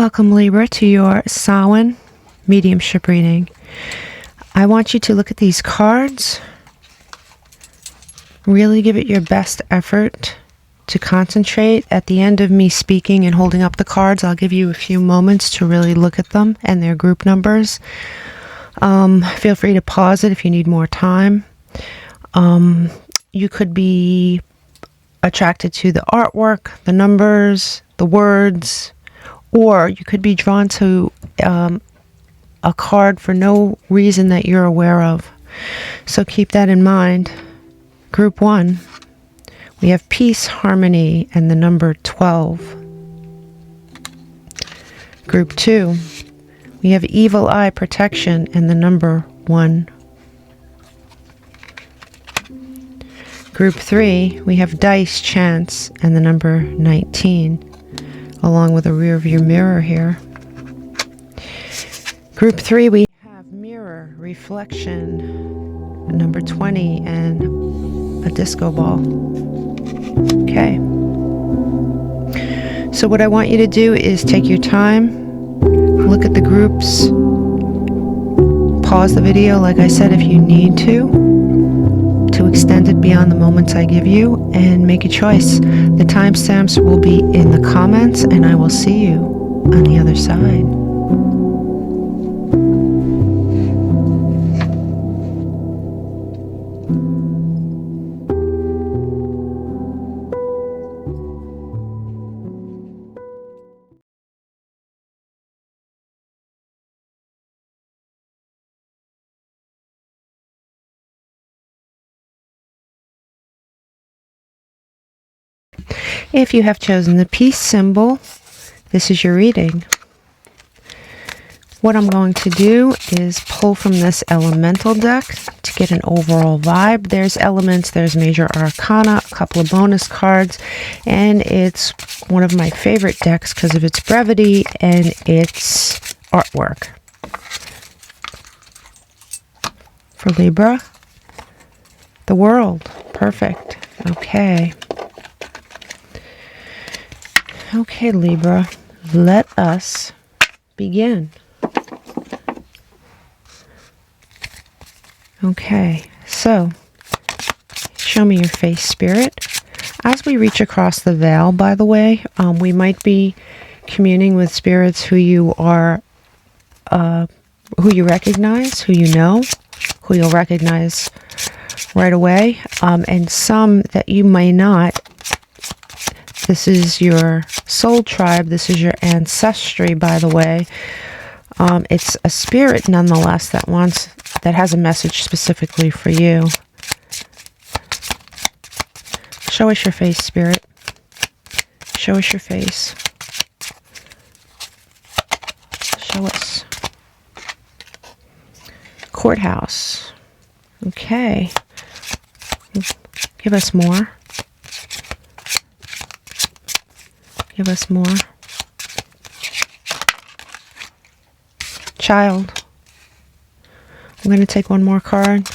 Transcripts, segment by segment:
Welcome, Libra, to your Samhain mediumship reading. I want you to look at these cards. Really give it your best effort to concentrate. At the end of me speaking and holding up the cards, I'll give you a few moments to really look at them and their group numbers. Feel free to pause it if you need more time. You could be attracted to the artwork, the numbers, the words, or you could be drawn to a card for no reason that you're aware of. So keep that in mind. Group 1, we have peace, harmony, and the number 12. Group 2, we have evil eye, protection, and the number 1. Group 3, we have dice, chance, and the number 19, along with a rear view mirror here. Group 3, we have mirror, reflection, number 20, and a disco ball. Okay. So what I want you to do is take your time, look at the groups, pause the video, like I said, if you need to extend it beyond the moments I give you, and make a choice. The timestamps will be in the comments, and I will see you on the other side. If you have chosen the peace symbol, this is your reading. What I'm going to do is pull from this elemental deck to get an overall vibe. There's elements, there's major arcana, a couple of bonus cards, and it's one of my favorite decks because of its brevity and its artwork. For Libra, the world. Perfect. Okay. Okay, Libra, let us begin. Okay, so show me your face, Spirit. As we reach across the veil, by the way, we might be communing with spirits who you are, who you recognize, who you know, who you'll recognize right away, and some that you may not. This is your soul tribe. This is your ancestry, by the way. It's a spirit, nonetheless, that has a message specifically for you. Show us your face, Spirit. Show us your face. Show us. Courthouse. Okay. Give us more. Give us more. Child. I'm going to take one more card.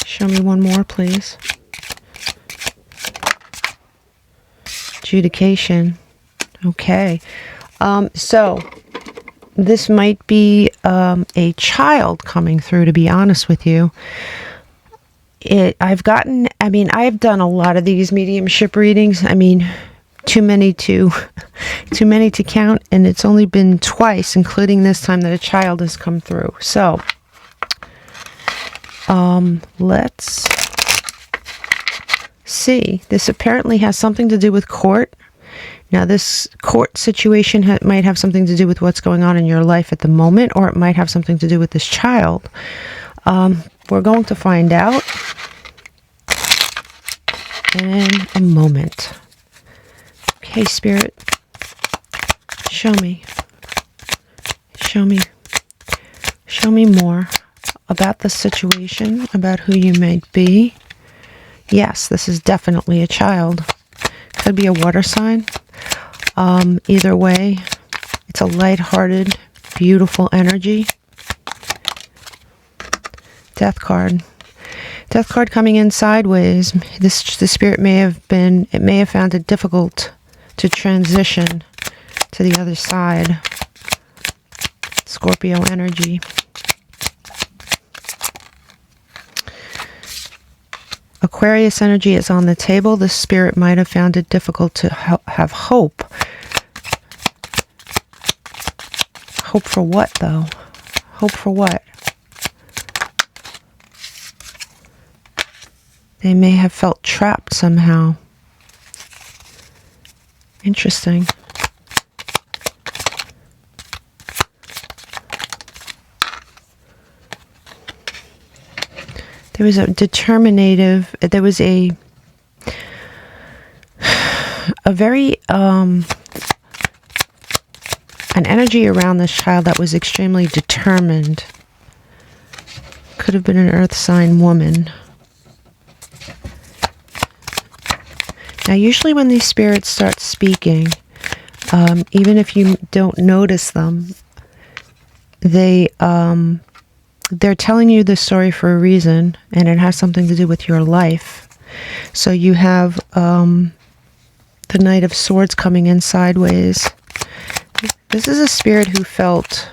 Show me one more, please. Adjudication. Okay. So this might be a child coming through, to be honest with you. I've done a lot of these mediumship readings. Too many to count, and it's only been twice, including this time, that a child has come through. So let's see. This apparently has something to do with court. Now, this court situation might have something to do with what's going on in your life at the moment, or it might have something to do with this child. We're going to find out in a moment. Okay, Spirit, show me more about the situation, about who you might be. Yes, this is definitely a child. Could be a water sign. Either way, it's a lighthearted, beautiful energy. Death card. Death card coming in sideways. The spirit may have found it difficult to transition to the other side. Scorpio energy. Aquarius energy is on the table. The spirit might have found it difficult to have hope. Hope for what, though? Hope for what? They may have felt trapped somehow. Interesting. There was a there was a very, an energy around this child that was extremely determined. Could have been an earth sign woman. Now, usually when these spirits start speaking, even if you don't notice them, they're telling you this story for a reason, and it has something to do with your life. So you have the Knight of Swords coming in sideways. This is a spirit who felt...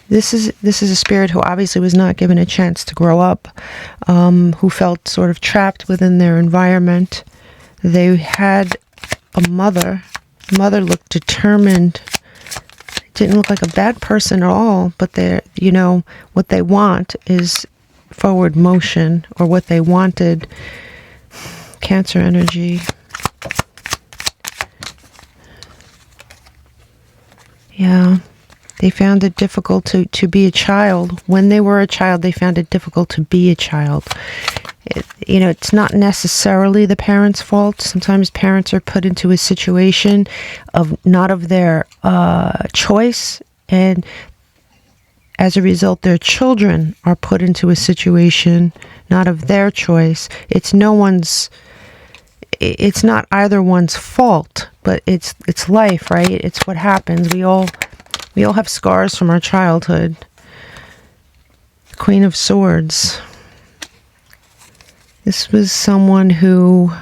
This is a spirit who obviously was not given a chance to grow up, who felt sort of trapped within their environment. They had a mother. The mother looked determined. Didn't look like a bad person at all, but they're, you know, what they want is forward motion, or what they wanted. Cancer energy. Yeah. They found it difficult to be a child. When they were a child, they found it difficult to be a child. You know, it's not necessarily the parents' fault. Sometimes parents are put into a situation of not of their choice, and as a result, their children are put into a situation not of their choice. It's not either one's fault, but it's life, right? It's what happens. We all have scars from our childhood. Queen of Swords. This was someone who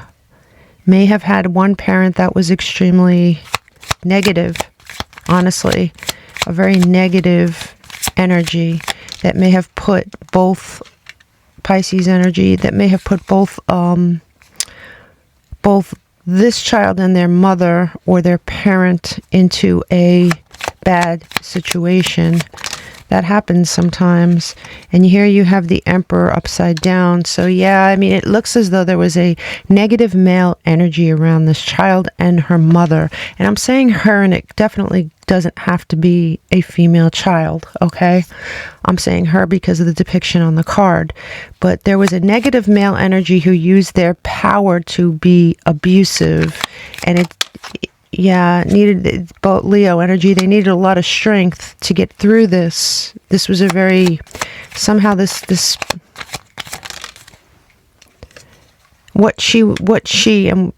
may have had one parent that was extremely negative, honestly. A very negative energy that may have put both Pisces energy, that may have put both this child and their mother or their parent into a bad situation. That happens sometimes. And here you have the Emperor upside down. So yeah, I mean, it looks as though there was a negative male energy around this child and her mother. And I'm saying her, and it definitely doesn't have to be a female child, okay? I'm saying her because of the depiction on the card. But there was a negative male energy who used their power to be abusive. And needed both Leo energy. They needed a lot of strength to get through this. This was a very, somehow this what she, and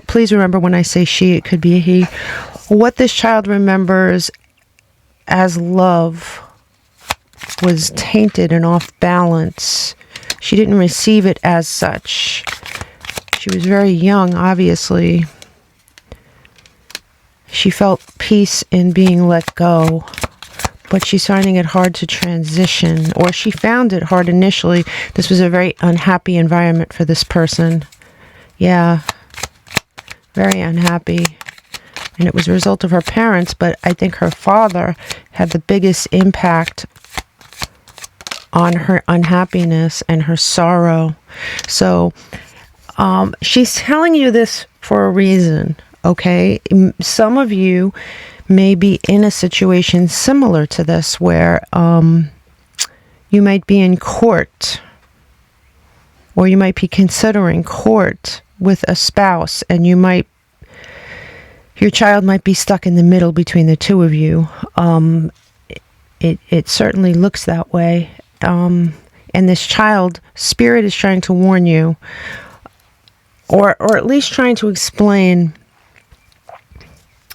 please remember when I say she, it could be a he. What this child remembers as love was tainted and off balance. She didn't receive it as such. She was very young, obviously. She felt peace in being let go, but she's finding it hard to transition, or she found it hard initially. This was a very unhappy environment for this person. Yeah, very unhappy. And it was a result of her parents, but I think her father had the biggest impact on her unhappiness and her sorrow. So she's telling you this for a reason. Okay, some of you may be in a situation similar to this where you might be in court, or you might be considering court with a spouse, and your child might be stuck in the middle between the two of you. It certainly looks that way. And this child, spirit is trying to warn you, or at least trying to explain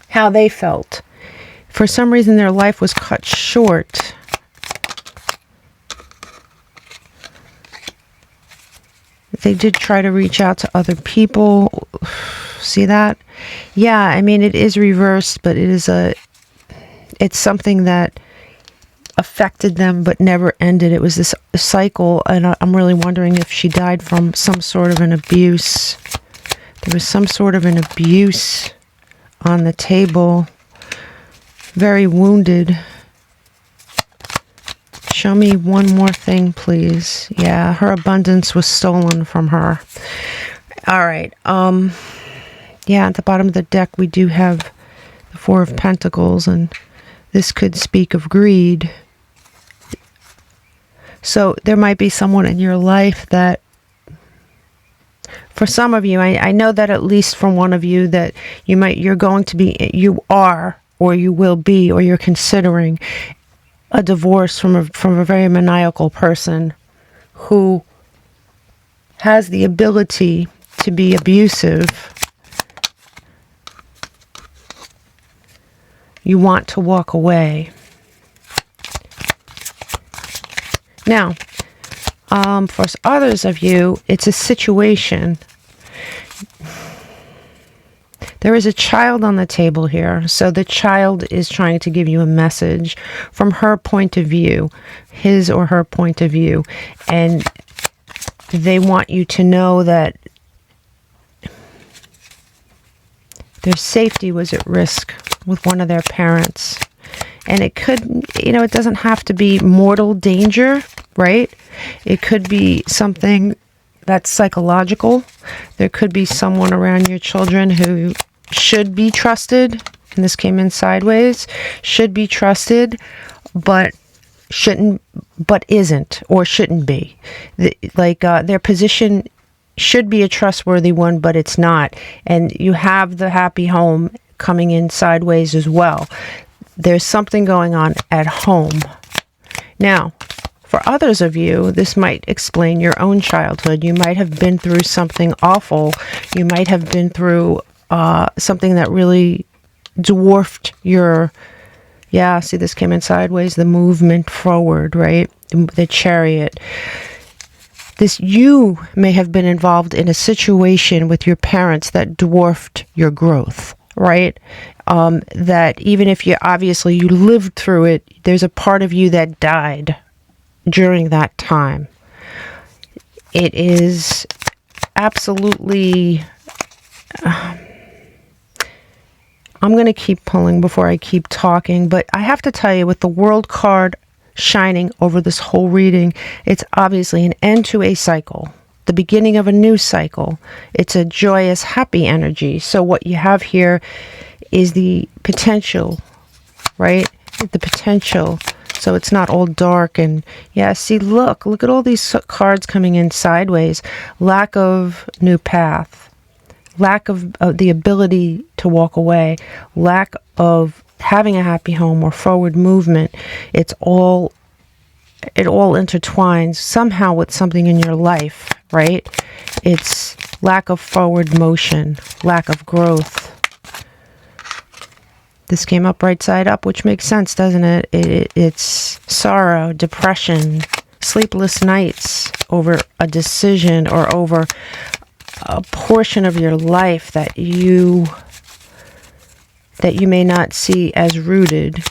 how they felt. For some reason, their life was cut short. They did try to reach out to other people. See that? Yeah, I mean, it is reversed, but it's something that affected them but never ended. It was this cycle, and I'm really wondering if she died from some sort of an abuse. There was some sort of an abuse on the table. Very wounded. Show me one more thing, please. Yeah, her abundance was stolen from her. All right. Yeah, at the bottom of the deck, we do have the Four of Pentacles, and this could speak of greed. So there might be someone in your life that, for some of you, I know that at least from one of you, that you're going to be, you are, or you will be, or you're considering a divorce from a very maniacal person who has the ability to be abusive. You want to walk away. Now, for others of you, it's a situation. There is a child on the table here. So the child is trying to give you a message from her point of view, his or her point of view. And they want you to know that their safety was at risk with one of their parents. And it could, it doesn't have to be mortal danger, right? It could be something that's psychological. There could be someone around your children who should be trusted, and this came in sideways, should be trusted, but isn't, or shouldn't be. Their position should be a trustworthy one, but it's not. And you have the happy home coming in sideways as well. There's something going on at home. Now, for others of you, this might explain your own childhood. You might have been through something awful. You might have been through something that really dwarfed your, see, this came in sideways, the movement forward, right? The Chariot. You may have been involved in a situation with your parents that dwarfed your growth, right? That even if you lived through it, there's a part of you that died during that time. It is absolutely, I'm going to keep pulling before I keep talking, but I have to tell you, with the World card shining over this whole reading, it's obviously an end to a cycle, the beginning of a new cycle. It's a joyous, happy energy. So what you have here is the potential, right? The potential. So it's not all dark and, see, look at all these cards coming in sideways. Lack of new path. Lack of the ability to walk away. Lack of having a happy home or forward movement. It all intertwines somehow with something in your life, right? It's lack of forward motion, lack of growth. This came up right side up, which makes sense, doesn't it? It's sorrow, depression, sleepless nights over a decision or over a portion of your life that you may not see as rooted.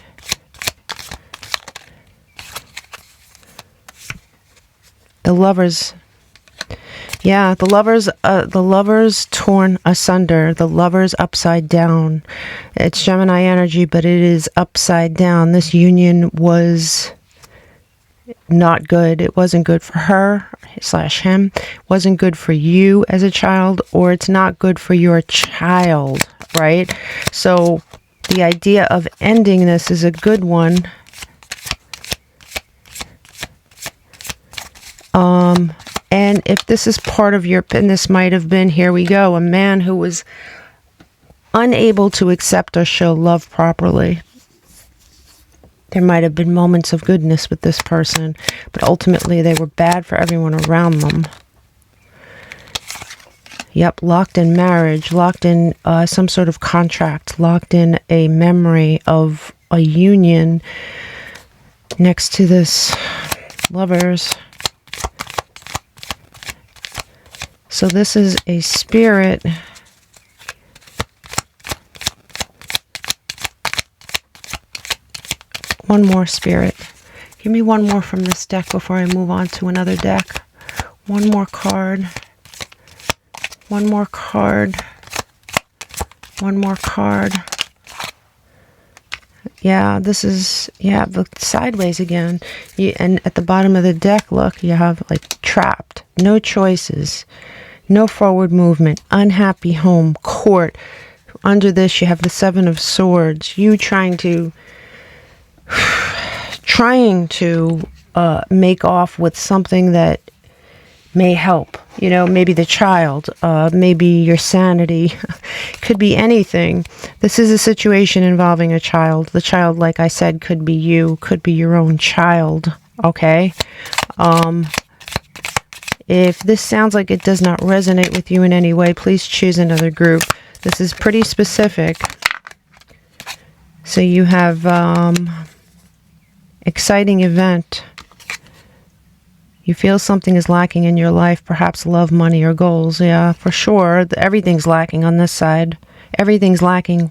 The Lovers. Yeah, the lovers torn asunder, the lovers upside down. It's Gemini energy, but it is upside down. This union was not good. It wasn't good for her / him. It wasn't good for you as a child, or it's not good for your child, right? So the idea of ending this is a good one. And if this is part of your, and this might have been, here we go, a man who was unable to accept or show love properly. There might have been moments of goodness with this person, but ultimately they were bad for everyone around them. Yep, locked in marriage, locked in some sort of contract, locked in a memory of a union next to this Lovers. So this is a spirit One more, Spirit. Give me one more from this deck before I move on to another deck. One more card. One more card. One more card. Yeah, this is, yeah, look sideways again. And at the bottom of the deck, look, you have like trapped. No choices. No forward movement. Unhappy home. Court. Under this, you have the Seven of Swords. You trying to make off with something that may help. You know, maybe the child, maybe your sanity. Could be anything. This is a situation involving a child. The child, like I said, could be you, could be your own child. Okay? If this sounds like it does not resonate with you in any way, please choose another group. This is pretty specific. So you have exciting event. You feel something is lacking in your life, perhaps love, money, or goals. Yeah, for sure. Everything's lacking on this side. Everything's lacking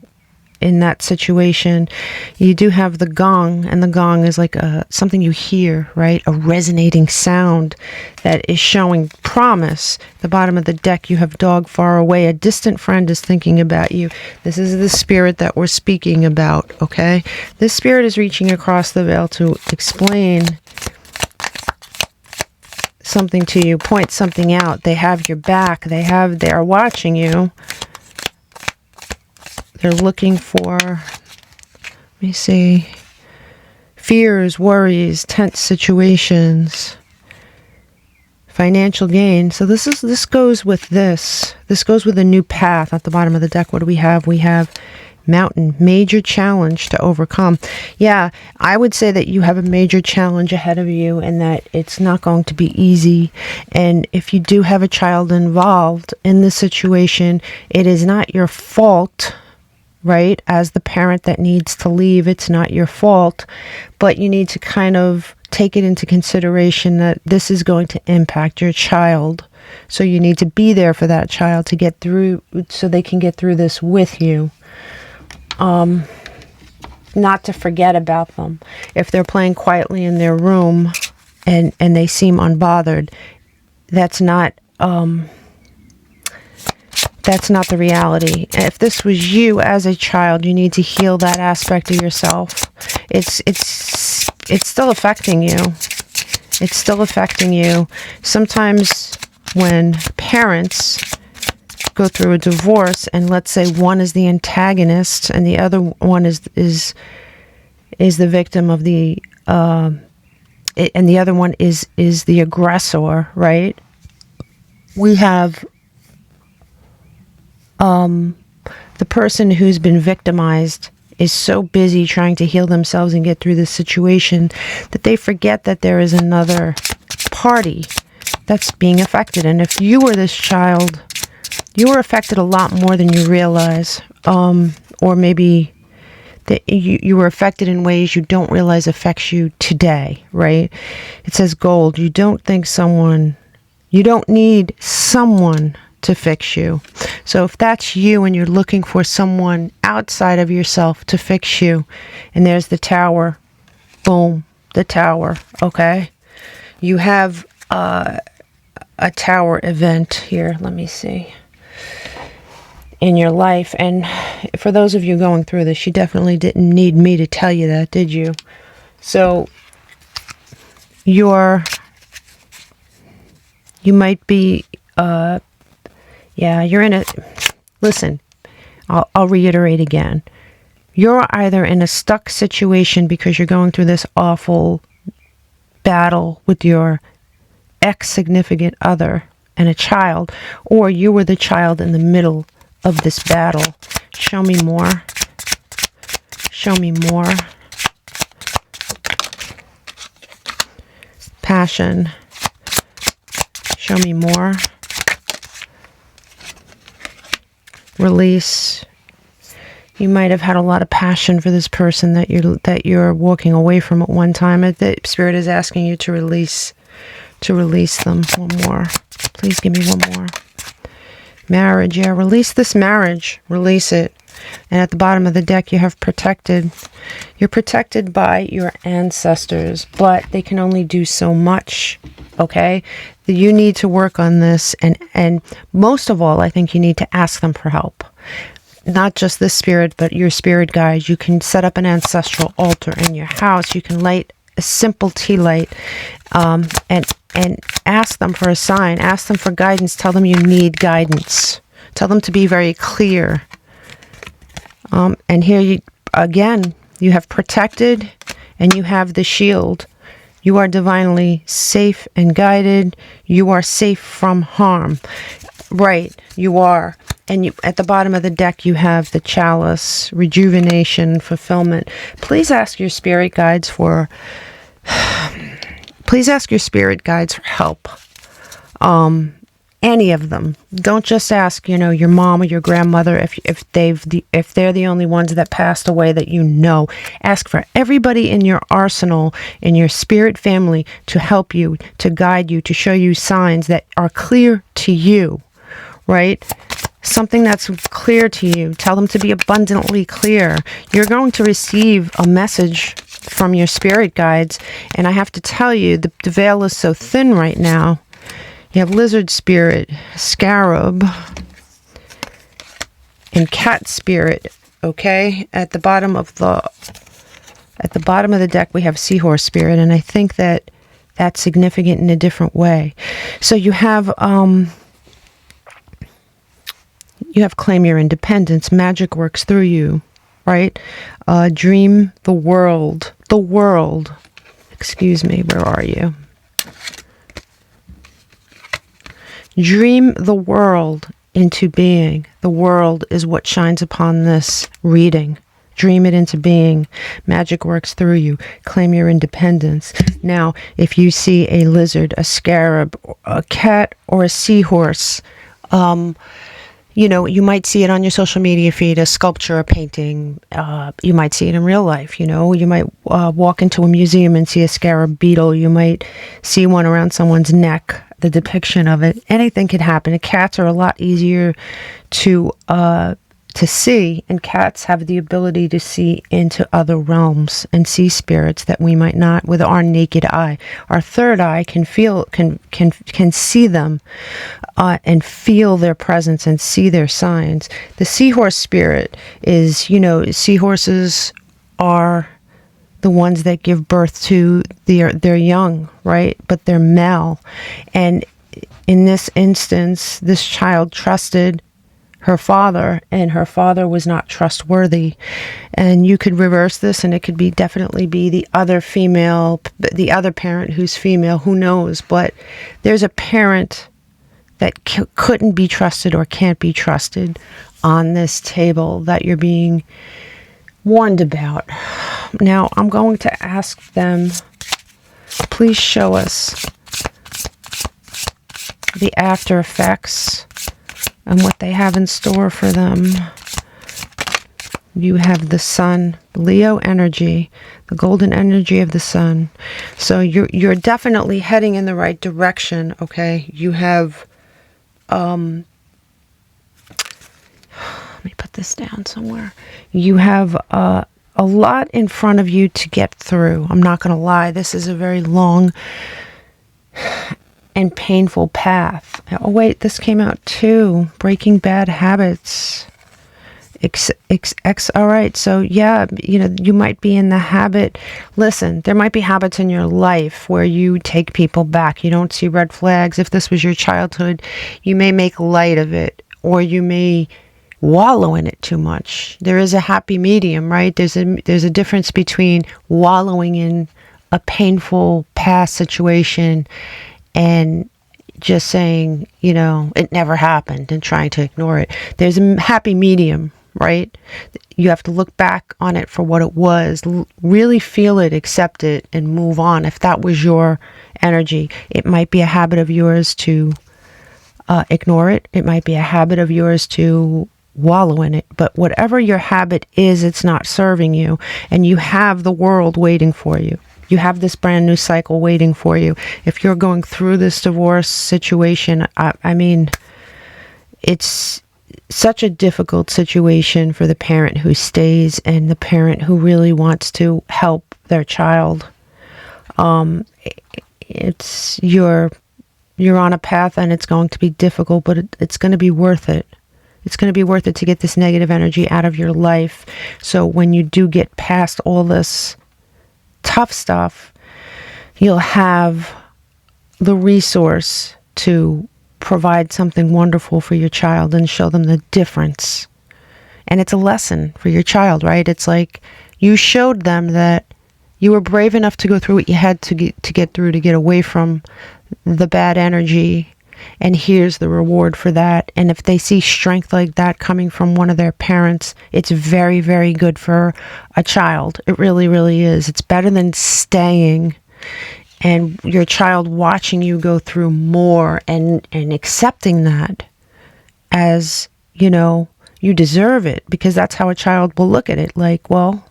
in that situation. You do have the gong, and the gong is like something you hear, right? A resonating sound that is showing promise. At the bottom of the deck, you have dog far away. A distant friend is thinking about you. This is the spirit that we're speaking about, okay? This spirit is reaching across the veil to explain something to you, point something out. They have your back. They are watching you. They're looking for, let me see, fears, worries, tense situations, financial gain. So this goes with this. This goes with a new path. At the bottom of the deck, what do we have? We have mountain, major challenge to overcome. Yeah, I would say that you have a major challenge ahead of you and that it's not going to be easy. And if you do have a child involved in this situation, it is not your fault, right? As the parent that needs to leave, it's not your fault, but you need to kind of take it into consideration that this is going to impact your child. So you need to be there for that child to get through, so they can get through this with you. Not to forget about them. If they're playing quietly in their room and they seem unbothered, that's not the reality. If this was you as a child, you need to heal that aspect of yourself. It's still affecting you. It's still affecting you. Sometimes when parents go through a divorce, and let's say one is the antagonist and the other one is the victim of the and the other one is the aggressor, right? We have the person who's been victimized is so busy trying to heal themselves and get through this situation that they forget that there is another party that's being affected. And if you were this child, you were affected a lot more than you realize, or maybe that you were affected in ways you don't realize affects you today, right? It says gold. You don't need someone to fix you. So if that's you and you're looking for someone outside of yourself to fix you, and there's the tower, boom, the tower, okay? You have a tower event here. Let me see. In your life, and for those of you going through this, you definitely didn't need me to tell you that, did you? So you might be you're in a, listen, I'll reiterate again. You're either in a stuck situation because you're going through this awful battle with your ex-significant other and a child, or you were the child in the middle of this battle. Show me more. Show me more. Passion. Show me more. Release. You might have had a lot of passion for this person that you're walking away from at one time. The Spirit is asking you to release them. One more. Please give me one more. Marriage, yeah, release this marriage. Release it. And at the bottom of the deck, you have protected. You're protected by your ancestors, but they can only do so much, okay? You need to work on this, and most of all, I think you need to ask them for help. Not just this spirit, but your spirit guides. You can set up an ancestral altar in your house. You can light a simple tea light, and ask them for a sign. Ask them for guidance. Tell them you need guidance. Tell them to be very clear. And here you again, you have protected, and you have the shield. You are divinely safe and guided. You are safe from harm. Right, you are. And you, at the bottom of the deck, you have the chalice, rejuvenation, fulfillment. Please ask your spirit guides for help. Any of them. Don't just ask, your mom or your grandmother if they're the only ones that passed away that you know. Ask for everybody in your arsenal, in your spirit family, to help you, to guide you, to show you signs that are clear to you, right? Something that's clear to you. Tell them to be abundantly clear. You're going to receive a message from your spirit guides, and I have to tell you, the veil is so thin right now. You have lizard spirit, scarab, and cat spirit. Okay, at the bottom of the deck, we have seahorse spirit, and I think that that's significant in a different way. So you have claim your independence. Magic works through you, right? Dream the world. The world. Excuse me. Where are you? Dream the world into being. The world is what shines upon this reading. Dream it into being. Magic works through you. Claim your independence. Now, if you see a lizard, a scarab, a cat, or a seahorse, you might see it on your social media feed, a sculpture, a painting. You might see it in real life. You might walk into a museum and see a scarab beetle. You might see one around someone's neck, the depiction of it. Anything could happen. Cats are a lot easier to see, and cats have the ability to see into other realms and see spirits that we might not with our naked eye. Our third eye can see them and feel their presence and see their signs. The seahorse spirit is, seahorses are the ones that give birth to their young, right? But they're male. And in this instance, this child trusted her father, and her father was not trustworthy. And you could reverse this, and it could definitely be the other parent who's female, who knows? But there's a parent that couldn't be trusted or can't be trusted on this table that you're being warned about. Now, I'm going to ask them, please show us the after effects and what they have in store for them. You have the sun, Leo energy, the golden energy of the sun. So you're definitely heading in the right direction, okay? You have, let me put this down somewhere. You have a lot in front of you to get through. I'm not going to lie. This is a very long and painful path. Oh wait, this came out too. Breaking bad habits. All right, so yeah, you might be in the habit. Listen, there might be habits in your life where you take people back. You don't see red flags. If this was your childhood, you may make light of it, or you may wallow in it too much. There is a happy medium, right? There's a difference between wallowing in a painful past situation and just saying, it never happened and trying to ignore it. There's a happy medium, right? You have to look back on it for what it was, really feel it, accept it, and move on. If that was your energy, it might be a habit of yours to ignore it. It might be a habit of yours to wallow in it. But whatever your habit is, it's not serving you, and you have the world waiting for you. You have this brand new cycle waiting for you. If you're going through this divorce situation, I mean, it's such a difficult situation for the parent who stays and the parent who really wants to help their child. It's you're on a path and it's going to be difficult, but it's going to be worth it. It's going to be worth it to get this negative energy out of your life. So when you do get past all this tough stuff, you'll have the resource to provide something wonderful for your child and show them the difference. And it's a lesson for your child, right? It's like you showed them that you were brave enough to go through what you had to get through, to get away from the bad energy. And here's the reward for that. And if they see strength like that coming from one of their parents, it's very, very good for a child. It really, really is. It's better than staying and your child watching you go through more and accepting that as, you know, you deserve it, because that's how a child will look at it. Like, well,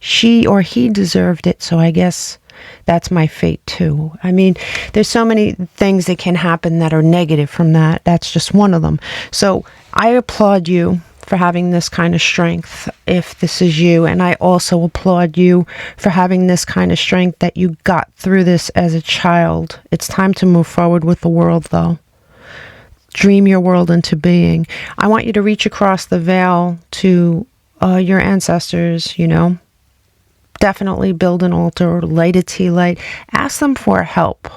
she or he deserved it, so I guess that's my fate too. I mean, there's so many things that can happen that are negative from that. That's just one of them. So I applaud you for having this kind of strength, if this is you. And I also applaud you for having this kind of strength that you got through this as a child. It's time to move forward with the world, though. Dream your world into being. I want you to reach across the veil to your ancestors, you know. Definitely build an altar, light a tea light. Ask them for help.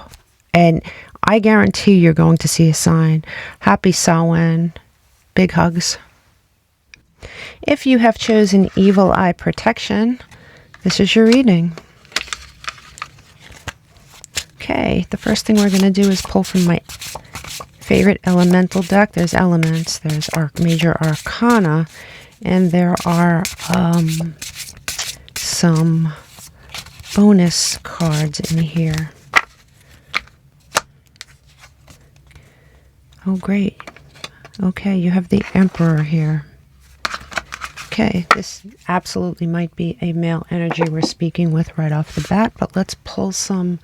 And I guarantee you're going to see a sign. Happy Samhain. Big hugs. If you have chosen Evil Eye Protection, this is your reading. Okay, the first thing we're going to do is pull from my favorite elemental deck. There's elements, there's major arcana, and there are some bonus cards in here. Oh, great. Okay, you have the Emperor here. Okay, this absolutely might be a male energy we're speaking with right off the bat, but let's pull some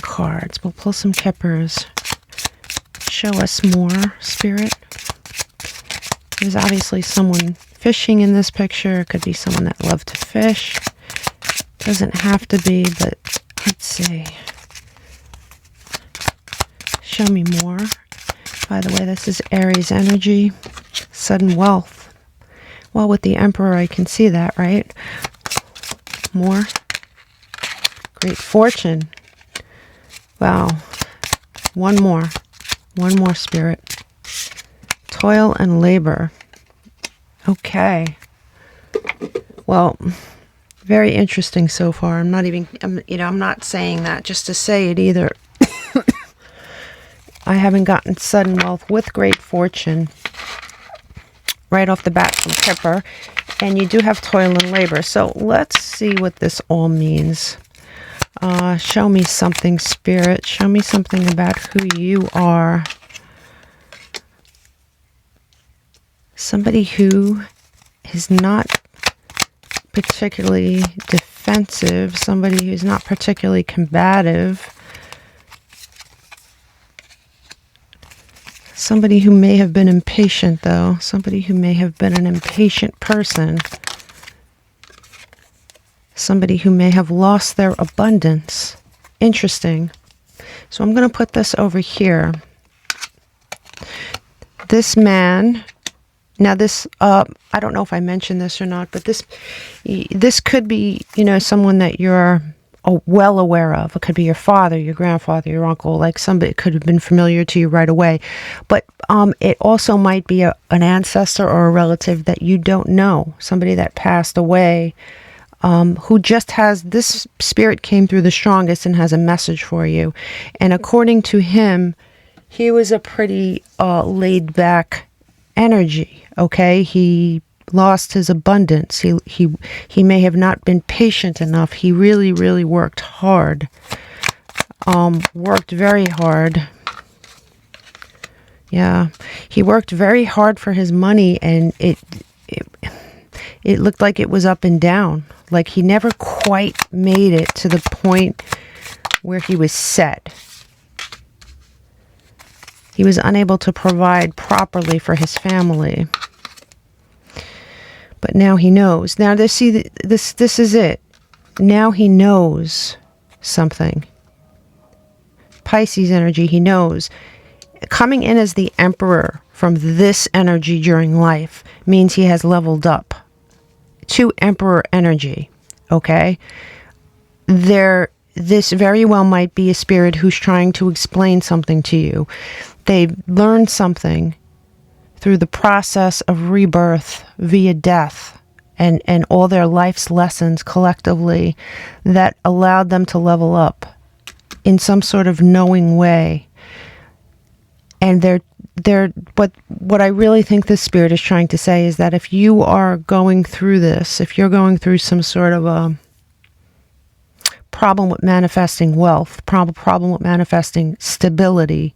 cards. We'll pull some kippers. Show us more, Spirit. There's obviously someone fishing in this picture. It could be someone that loved to fish. Doesn't have to be, but let's see. Show me more. By the way, this is Aries energy. Sudden wealth. Well, with the Emperor, I can see that, right? More. Great fortune. Wow. One more. One more, Spirit. Toil and labor. Okay. Well, very interesting so far. I'm not saying that just to say it either. I haven't gotten sudden wealth with great fortune right off the bat from Kipper. And you do have toil and labor. So let's see what this all means. Show me something, Spirit. Show me something about who you are. Somebody who is not particularly defensive. Somebody who's not particularly combative. Somebody who may have been impatient, though. Somebody who may have been an impatient person. Somebody who may have lost their abundance. Interesting. So I'm going to put this over here. This man, now this, I don't know if I mentioned this or not, but this could be, you know, someone that you're well aware of. It could be your father, your grandfather, your uncle, like somebody could have been familiar to you right away. But it also might be an ancestor or a relative that you don't know, somebody that passed away, who just has, this spirit came through the strongest and has a message for you. And according to him, he was a pretty laid back energy, okay? He lost his abundance. He may have not been patient enough. He really, really worked hard. Worked very hard. Yeah. He worked very hard for his money, and it looked like it was up and down. Like he never quite made it to the point where he was set. He was unable to provide properly for his family. But now he knows. Now this is it. Now he knows something. Pisces energy, he knows. Coming in as the Emperor from this energy during life means he has leveled up to Emperor energy. Okay? This very well might be a spirit who's trying to explain something to you. They've learned something through the process of rebirth via death and all their life's lessons collectively that allowed them to level up in some sort of knowing way. And what I really think this spirit is trying to say is that if you are going through this, if you're going through some sort of a problem with manifesting wealth, problem with manifesting stability,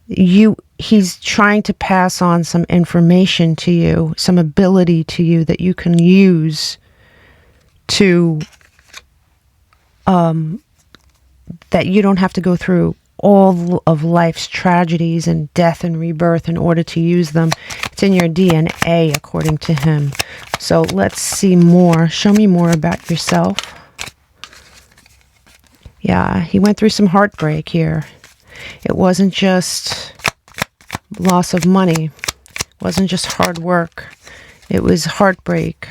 he's trying to pass on some information to you, some ability to you that you can use to that you don't have to go through all of life's tragedies and death and rebirth in order to use them. It's in your DNA, according to him. So let's see more. Show me more about yourself. Yeah, he went through some heartbreak here. It wasn't just loss of money. It wasn't just hard work. It was heartbreak.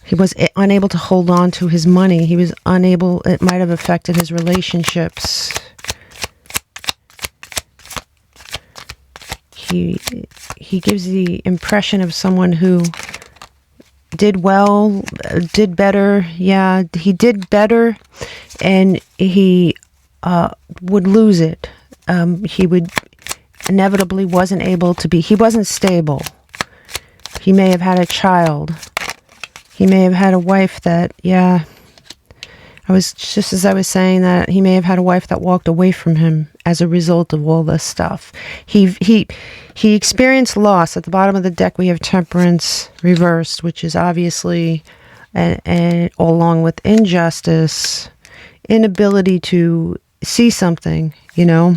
He was unable to hold on to his money. He was unable, it might have affected his relationships. He gives the impression of someone who did well, did better. Yeah, he did better, and he would lose it. He would inevitably wasn't able to be, he wasn't stable. He may have had a child. He may have had a wife that, yeah, I was saying that he may have had a wife that walked away from him as a result of all this stuff. He experienced loss. At the bottom of the deck, we have Temperance reversed, which is obviously, and along with injustice, inability to see something, you know.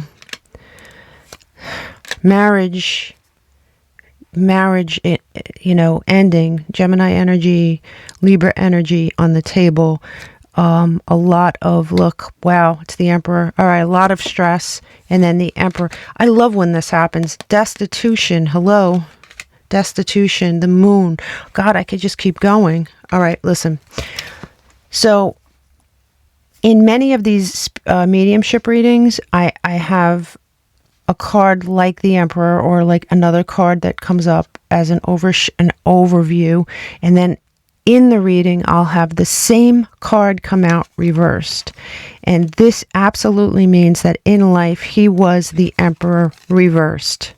Marriage, you know, ending. Gemini energy, Libra energy on the table. A lot of, look, wow, it's the Emperor. All right, a lot of stress. And then the Emperor. I love when this happens. Destitution. Hello. Destitution. The Moon. God, I could just keep going. All right, listen. So in many of these mediumship readings, I have a card like the Emperor, or like another card that comes up as an overview, and then in the reading I'll have the same card come out reversed. And this absolutely means that in life he was the Emperor reversed,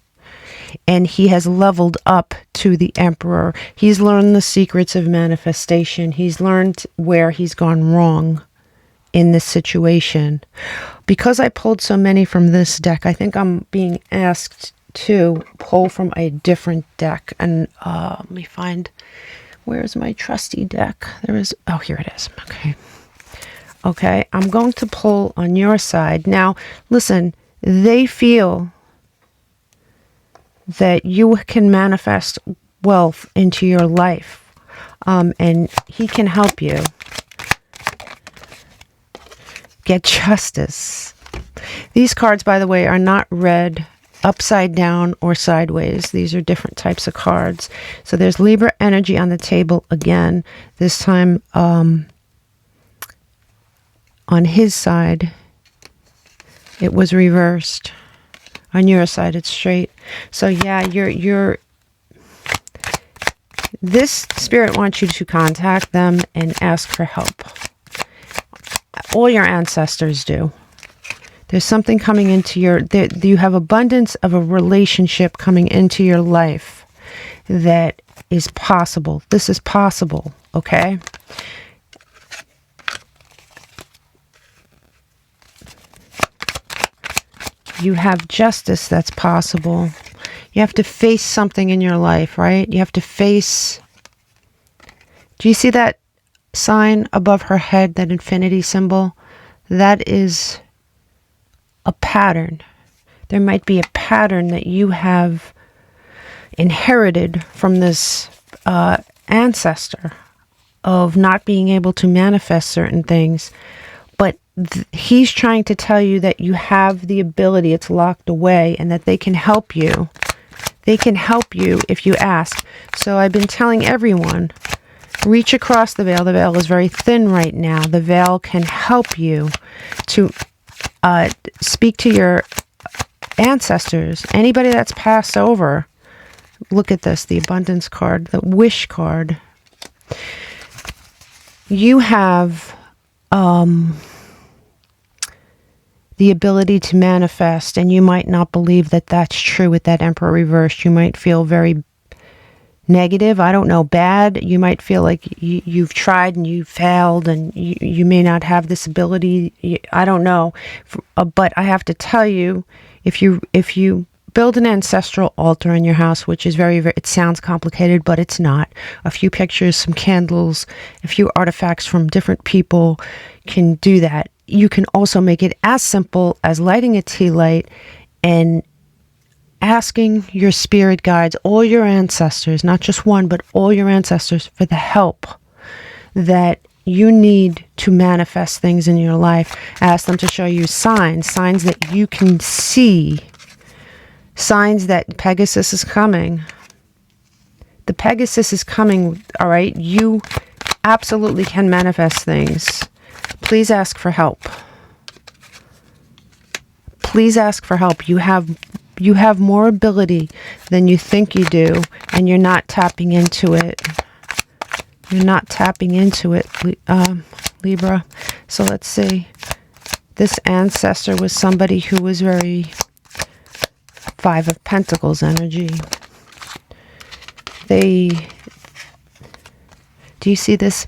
and he has leveled up to the Emperor. He's learned the secrets of manifestation. He's learned where he's gone wrong in this situation. Because I pulled so many from this deck, I think I'm being asked to pull from a different deck. And let me find, where's my trusty deck? There is, oh, here it is. Okay, I'm going to pull on your side. Now, listen, they feel that you can manifest wealth into your life, and he can help you get justice. These cards, by the way, are not read upside down or sideways. These are different types of cards. So there's Libra energy on the table again. This time on his side it was reversed. On your side it's straight. So yeah, you're this spirit wants you to contact them and ask for help. All your ancestors do. There's something coming into you have abundance of a relationship coming into your life that is possible. This is possible, okay? You have justice that's possible. You have to face something in your life, right? You have to face... Do you see that sign above her head, that infinity symbol? That is a pattern. There might be a pattern that you have inherited from this ancestor of not being able to manifest certain things. But he's trying to tell you that you have the ability, it's locked away, and that they can help you. They can help you if you ask. So I've been telling everyone, reach across the veil. The veil is very thin right now. The veil can help you to speak to your ancestors, anybody that's passed over. Look at this, the abundance card, the wish card. You have the ability to manifest, and you might not believe that that's true with that Emperor reversed. You might feel very negative, I don't know, bad. You might feel like you've tried and you failed, and you may not have this ability. I don't know. But I have to tell you, if you build an ancestral altar in your house, which is very, it sounds complicated, but it's not. A few pictures, some candles, a few artifacts from different people can do that. You can also make it as simple as lighting a tea light and asking your spirit guides, all your ancestors, not just one, but all your ancestors, for the help that you need to manifest things in your life. Ask them to show you signs that you can see, signs that Pegasus is coming. The Pegasus is coming, all right? You absolutely can manifest things. Please ask for help. Please ask for help. You have more ability than you think you do, and you're not tapping into it. You're not tapping into it, Libra. So let's see. This ancestor was somebody who was very Five of Pentacles energy. Do you see this?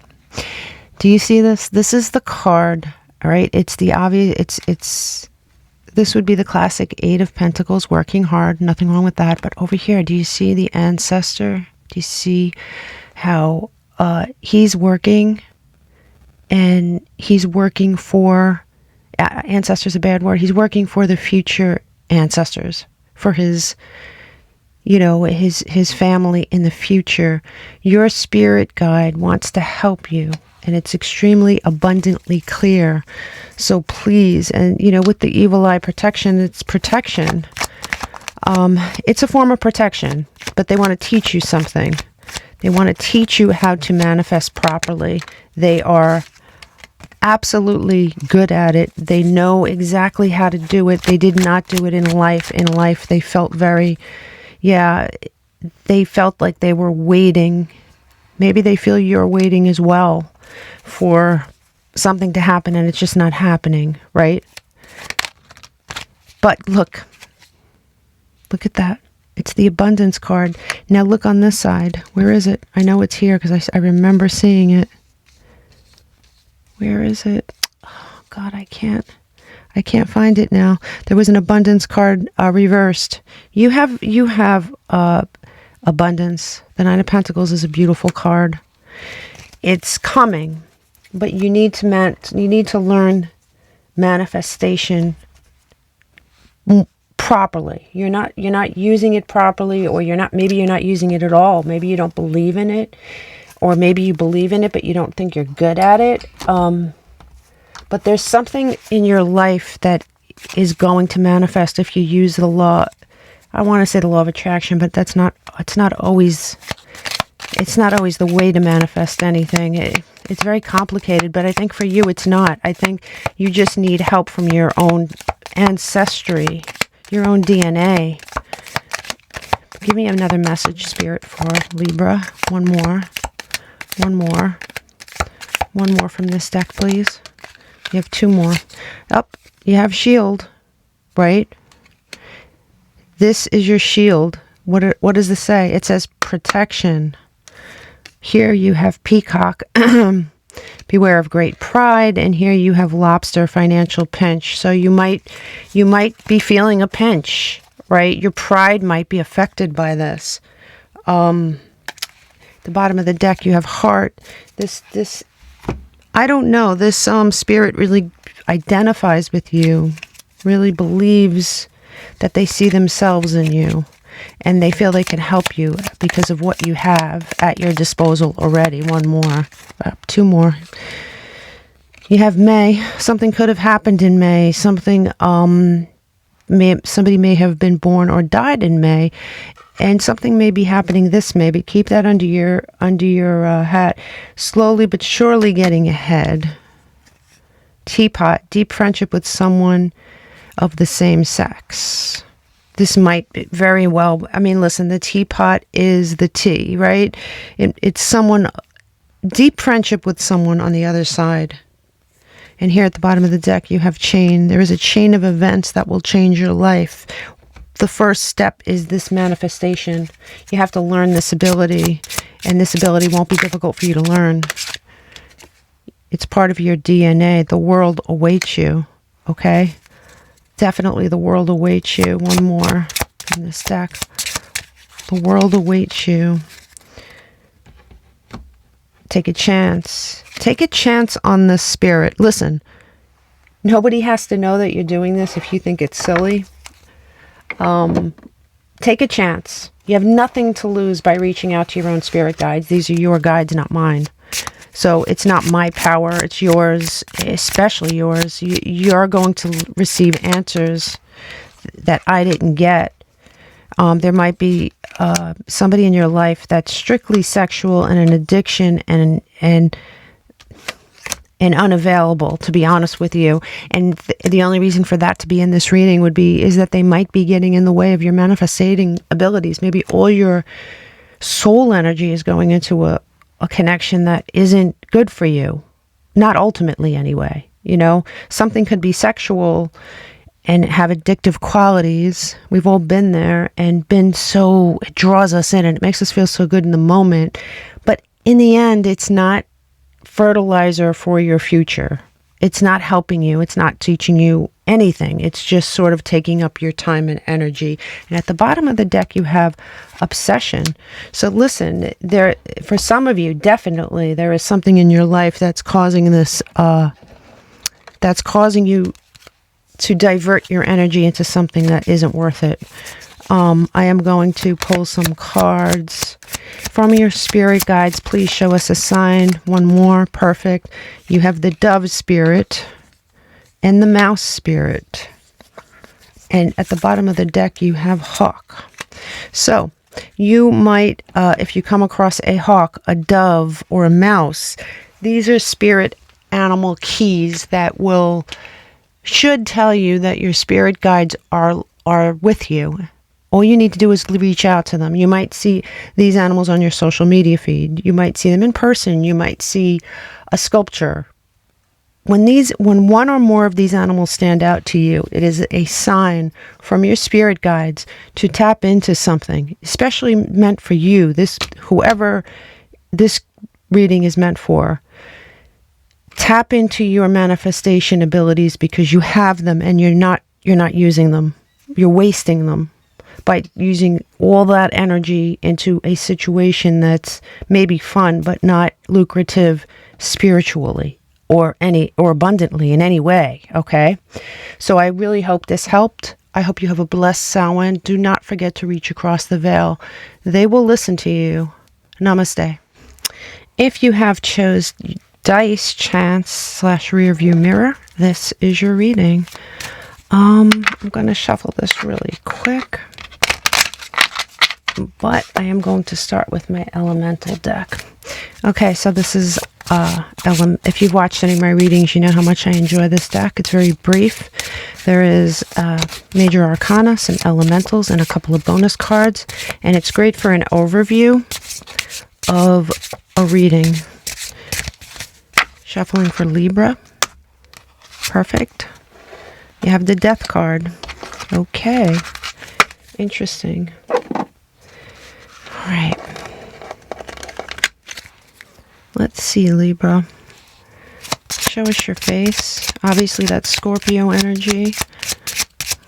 Do you see this? This is the card, all right? It's the obvious, this would be the classic Eight of Pentacles, working hard, nothing wrong with that. But over here, do you see the ancestor? Do you see how he's working? And he's working for, ancestor's a bad word, he's working for the future ancestors, for his, you know, his family in the future. Your spirit guide wants to help you, and it's extremely abundantly clear. So please, and you know, with the evil eye protection, it's protection. It's a form of protection, but they want to teach you something. They want to teach you how to manifest properly. They are absolutely good at it. They know exactly how to do it. They did not do it in life. In life, they felt very, they felt like they were waiting. Maybe they feel you're waiting as well for something to happen, and it's just not happening, right? But look at that. It's the abundance card. Now look on this side. Where is it? I know it's here because I remember seeing it. Where is it? Oh God, I can't find it now. There was an abundance card reversed. You have abundance. The Nine of Pentacles is a beautiful card. It's coming, but you need to learn manifestation properly. You're not using it properly, or maybe you're not using it at all. Maybe you don't believe in it, or maybe you believe in it but you don't think you're good at it. But there's something in your life that is going to manifest if you use the law. I want to say the law of attraction, but it's not always the way to manifest anything. It's very complicated, but I think for you it's not. I think you just need help from your own ancestry, your own DNA. Give me another message, Spirit, for Libra. One more from this deck, please. You have two more. You have shield, right? This is your shield. What does this say? It says protection. Here you have peacock, beware of great pride, and here you have lobster, financial pinch. So you might be feeling a pinch, right? Your pride might be affected by this. The bottom of the deck you have heart. This I don't know. This spirit really identifies with you, really believes that they see themselves in you, and they feel they can help you because of what you have at your disposal already. One more, two more. You have May. Something could have happened in May. Somebody may have been born or died in May, and something may be happening this May. But keep that under your hat. Slowly but surely getting ahead. Teapot. Deep friendship with someone of the same sex. This might be very well. I mean, listen. The teapot is the tea, right? It's someone. Deep friendship with someone on the other side. And here at the bottom of the deck, you have chain. There is a chain of events that will change your life. The first step is this manifestation. You have to learn this ability, and this ability won't be difficult for you to learn. It's part of your DNA. The world awaits you, okay? Definitely the world awaits you. One more in this deck. The world awaits you. Take a chance. Take a chance on the spirit. Listen, nobody has to know that you're doing this if you think it's silly. Take a chance. You have nothing to lose by reaching out to your own spirit guides. These are your guides, not mine. So it's not my power. It's yours, especially yours. You're going to receive answers that I didn't get. There might be somebody in your life that's strictly sexual and an addiction and unavailable, to be honest with you. And the only reason for that to be in this reading is that they might be getting in the way of your manifesting abilities. Maybe all your soul energy is going into a connection that isn't good for you. Not ultimately, anyway. You know, something could be sexual and have addictive qualities. We've all been there and it draws us in and it makes us feel so good in the moment. But in the end, it's not fertilizer for your future. It's not helping you. It's not teaching you anything. It's just sort of taking up your time and energy. And at the bottom of the deck, you have obsession. So listen, for some of you, definitely there is something in your life that's causing this, that's causing you to divert your energy into something that isn't worth it. I am going to pull some cards from your spirit guides. Please show us a sign. One more. Perfect. You have the dove spirit and the mouse spirit. And at the bottom of the deck, you have hawk. So you might, if you come across a hawk, a dove, or a mouse, these are spirit animal keys that should tell you that your spirit guides are with you. All you need to do is reach out to them. You might see these animals on your social media feed. You might see them in person. You might see a sculpture. When one or more of these animals stand out to you, it is a sign from your spirit guides to tap into something, especially meant for you. Whoever this reading is meant for. Tap into your manifestation abilities because you have them and you're not using them. You're wasting them by using all that energy into a situation that's maybe fun but not lucrative spiritually or abundantly in any way, okay? So I really hope this helped. I hope you have a blessed Samhain. Do not forget to reach across the veil. They will listen to you. Namaste. If you have chose dice, chance / rear view mirror, this is your reading. I'm going to shuffle this really quick, but I am going to start with my elemental deck. Okay, so this is if you've watched any of my readings, you know how much I enjoy this deck. It's very brief. There is major arcana, some elementals, and a couple of bonus cards, and it's great for an overview of a reading. Shuffling for Libra. Perfect. You have the death card. Okay. Interesting. All right. Let's see, Libra. Show us your face. Obviously, that's Scorpio energy,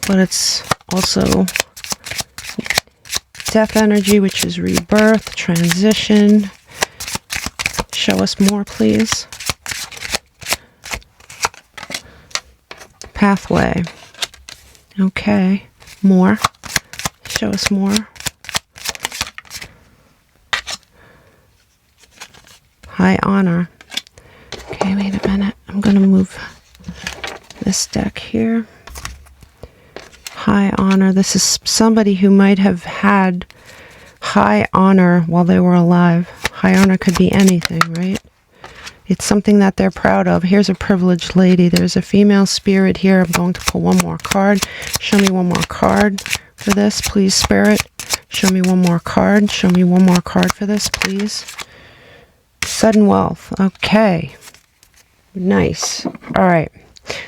but it's also death energy, which is rebirth, transition. Show us more, please. Pathway. Okay. More. Show us more. High honor. Okay, wait a minute. I'm going to move this deck here. High honor. This is somebody who might have had high honor while they were alive. High honor could be anything, right? It's something that they're proud of. Here's a privileged lady. There's a female spirit here. I'm going to pull one more card. Show me one more card for this, please, Spirit. Show me one more card. Show me one more card for this, please. Sudden wealth. Okay. Nice. All right.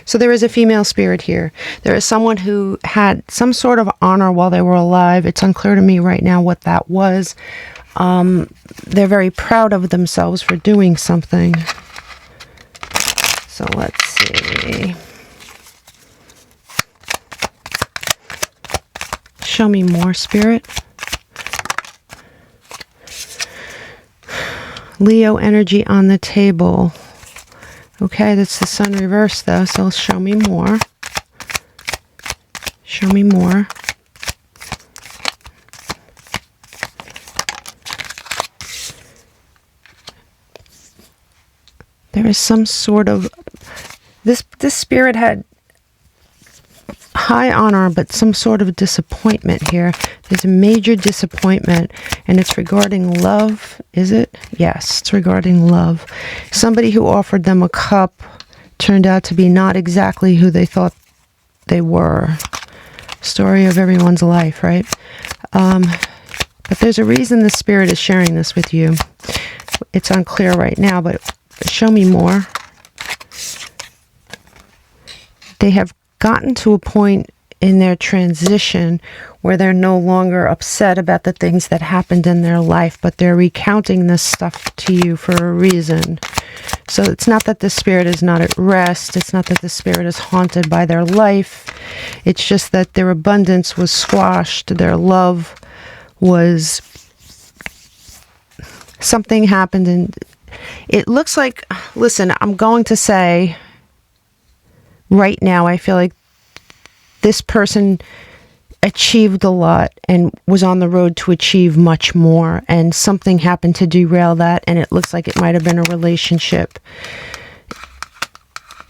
So there is a female spirit here. There is someone who had some sort of honor while they were alive. It's unclear to me right now what that was. They're very proud of themselves for doing something. So let's see. Show me more, Spirit. Leo energy on the table. Okay, that's the sun reversed though, so show me more. Show me more. There is some sort of, this spirit had high honor, but some sort of disappointment here. There's a major disappointment, and it's regarding love, is it? Yes, it's regarding love. Somebody who offered them a cup turned out to be not exactly who they thought they were. Story of everyone's life, right? But there's a reason the spirit is sharing this with you. It's unclear right now, but show me more. They have gotten to a point in their transition where they're no longer upset about the things that happened in their life, but they're recounting this stuff to you for a reason. So it's not that the spirit is not at rest. It's not that the spirit is haunted by their life. It's just that their abundance was squashed. Their love was... Something happened, and it looks like... Listen, I'm going to say... Right now, I feel like this person achieved a lot and was on the road to achieve much more, and something happened to derail that, and it looks like it might have been a relationship.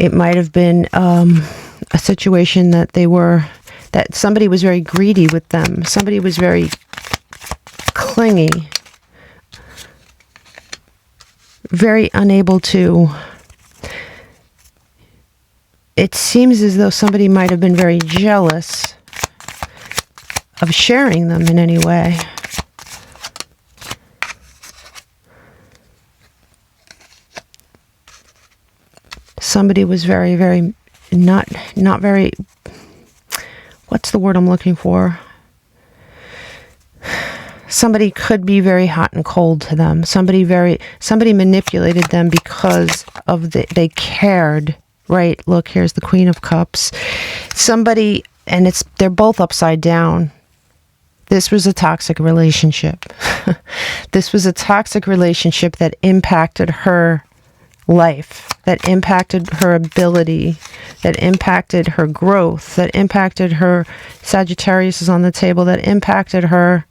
It might have been a situation that that somebody was very greedy with them. Somebody was very clingy, very unable to... It seems as though somebody might have been very jealous of sharing them in any way. Somebody was very, very, not very, what's the word I'm looking for? Somebody could be very hot and cold to them. Somebody manipulated them because of they cared. Right, look, here's the Queen of Cups. Somebody, and they're both upside down. This was a toxic relationship. This was a toxic relationship that impacted her life, that impacted her ability, that impacted her growth, that impacted her... Sagittarius is on the table, that impacted her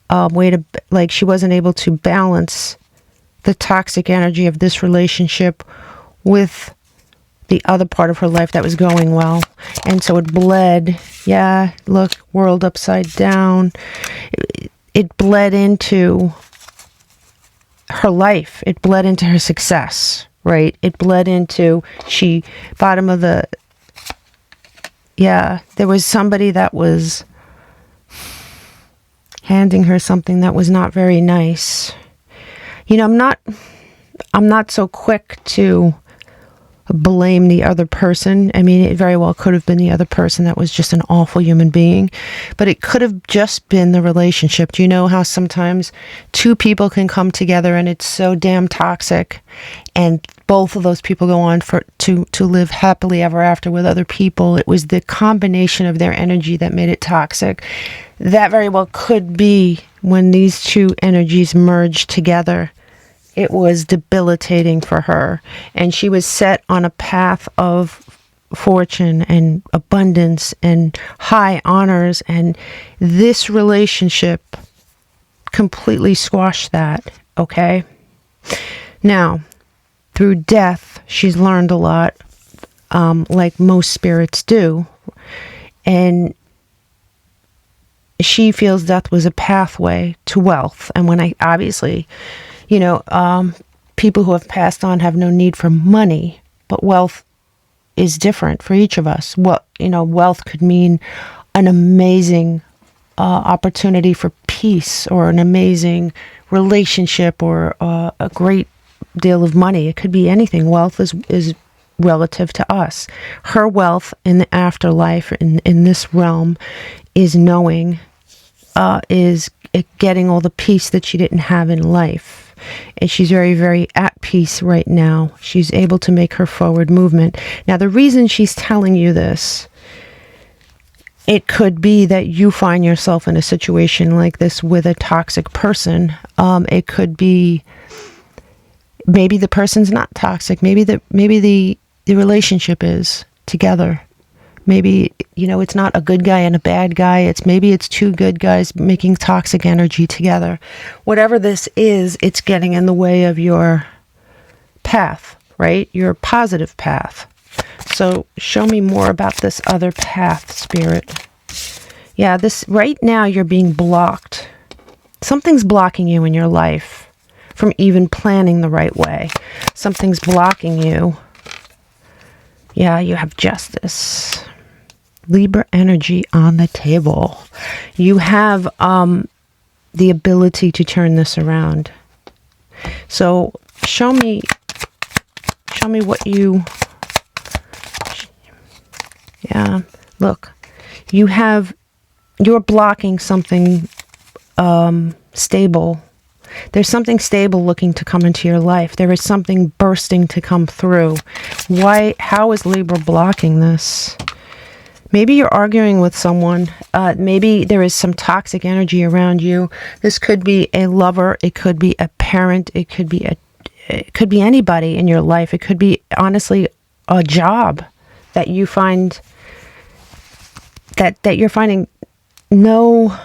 like she wasn't able to balance the toxic energy of this relationship with the other part of her life that was going well. And so it bled. Yeah, look, world upside down. It bled into her life. It bled into her success, right? It bled into bottom of the... Yeah, there was somebody that was handing her something that was not very nice. You know, I'm not so quick to blame the other person. I mean, it very well could have been the other person that was just an awful human being, but it could have just been the relationship. Do you know how sometimes two people can come together and it's so damn toxic, and both of those people go on to live happily ever after with other people? It was the combination of their energy that made it toxic. That very well could be when these two energies merged together. It was debilitating for her, and she was set on a path of fortune and abundance and high honors, and this relationship completely squashed that, okay? Now, through death, she's learned a lot, like most spirits do, and she feels death was a pathway to wealth. And when I, obviously, you know, people who have passed on have no need for money, but wealth is different for each of us. Well, you know, wealth could mean an amazing opportunity for peace, or an amazing relationship, or a great deal of money. It could be anything. Wealth is relative to us. Her wealth in the afterlife, in this realm, is knowing, is getting all the peace that she didn't have in life. And she's very, very at peace right now. She's able to make her forward movement. Now, the reason she's telling you this, it could be that you find yourself in a situation like this with a toxic person. It could be, maybe the person's not toxic. Maybe the relationship is together. Maybe, you know, it's not a good guy and a bad guy. Maybe it's two good guys making toxic energy together. Whatever this is, it's getting in the way of your path, right? Your positive path. So show me more about this other path, Spirit. Yeah, this right now you're being blocked. Something's blocking you in your life from even planning the right way. Something's blocking you. Yeah, you have justice. Libra energy on the table. You have the ability to turn this around. So show me what you, yeah, look, you're blocking something stable. There's something stable looking to come into your life. There is something bursting to come through. How is Libra blocking this? Maybe you're arguing with someone. Maybe there is some toxic energy around you. This could be a lover. It could be a parent. It could be anybody in your life. It could be, honestly, a job that you find that you're finding no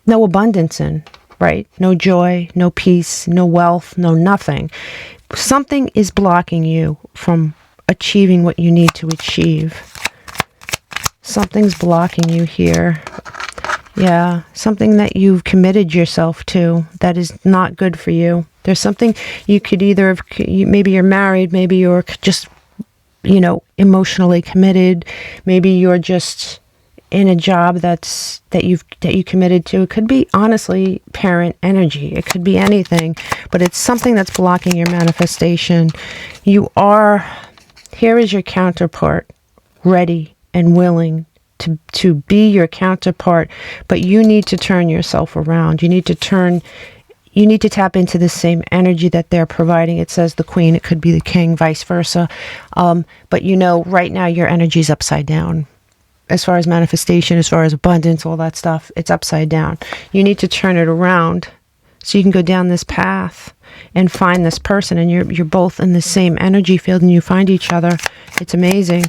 abundance in, right? No joy, no peace, no wealth, no nothing. Something is blocking you from achieving what you need to achieve. Something's blocking you here. Yeah, something that you've committed yourself to that is not good for you. There's something you could either have, maybe you're married, maybe you're just, you know, emotionally committed. Maybe you're just in a job that you committed to. It could be, honestly, parent energy. It could be anything, but it's something that's blocking your manifestation. Here is your counterpart, ready and willing to be your counterpart, but you need to turn yourself around. You need to tap into the same energy that they're providing. It says the queen, it could be the king, vice versa. But you know, right now your energy is upside down. As far as manifestation, as far as abundance, all that stuff, it's upside down. You need to turn it around so you can go down this path and find this person, and you're both in the same energy field and you find each other. It's amazing.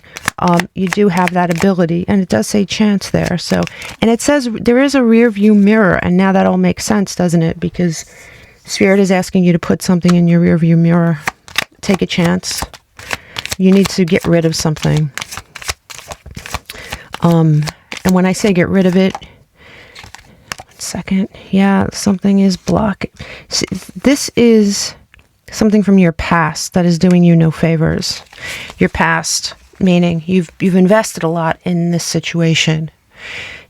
You do have that ability, and it does say chance there. So, and it says there is a rear view mirror, and now that all makes sense, doesn't it? Because Spirit is asking you to put something in your rear view mirror. Take a chance. You need to get rid of something. And when I say get rid of it, second, yeah, something is blocking. This is something from your past that is doing you no favors. Your past, meaning you've invested a lot in this situation.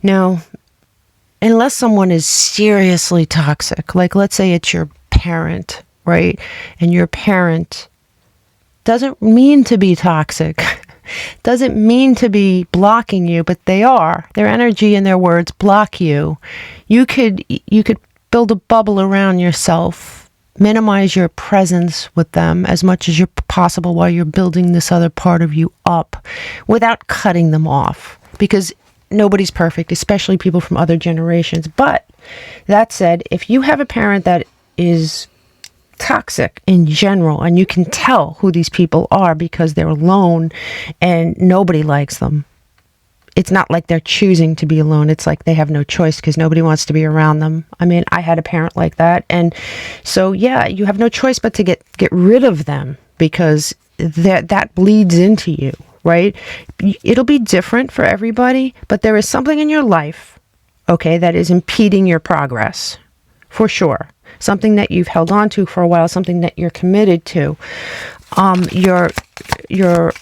Now, unless someone is seriously toxic, like let's say it's your parent, right? And your parent doesn't mean to be toxic. Doesn't mean to be blocking you, but they are. Their energy and their words block you. You could build a bubble around yourself, minimize your presence with them as much as possible while you're building this other part of you up without cutting them off, because nobody's perfect, especially people from other generations. But that said, if you have a parent that is toxic in general, and you can tell who these people are because they're alone and nobody likes them. It's not like they're choosing to be alone. It's like they have no choice because nobody wants to be around them. I mean, I had a parent like that. And so, yeah, you have no choice but to get rid of them because that bleeds into you, right? It'll be different for everybody, but there is something in your life, okay, that is impeding your progress, for sure. Something that you've held on to for a while, something that you're committed to. You're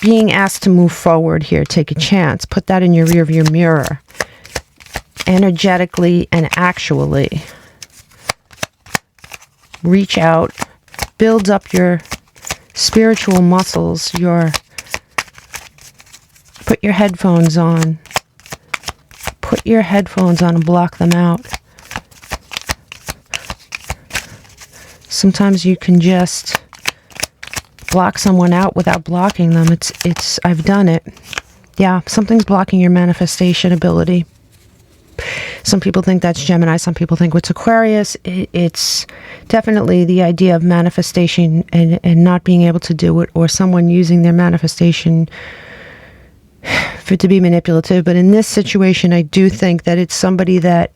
being asked to move forward here. Take a chance. Put that in your rearview mirror. Energetically and actually. Reach out. Build up your spiritual muscles. Put your headphones on. Put your headphones on and block them out. Sometimes you can just block someone out without blocking them. I've done it. Yeah, something's blocking your manifestation ability. Some people think that's Gemini. Some people think it's Aquarius. It's definitely the idea of manifestation and not being able to do it, or someone using their manifestation to be manipulative. But in this situation, I do think that it's somebody that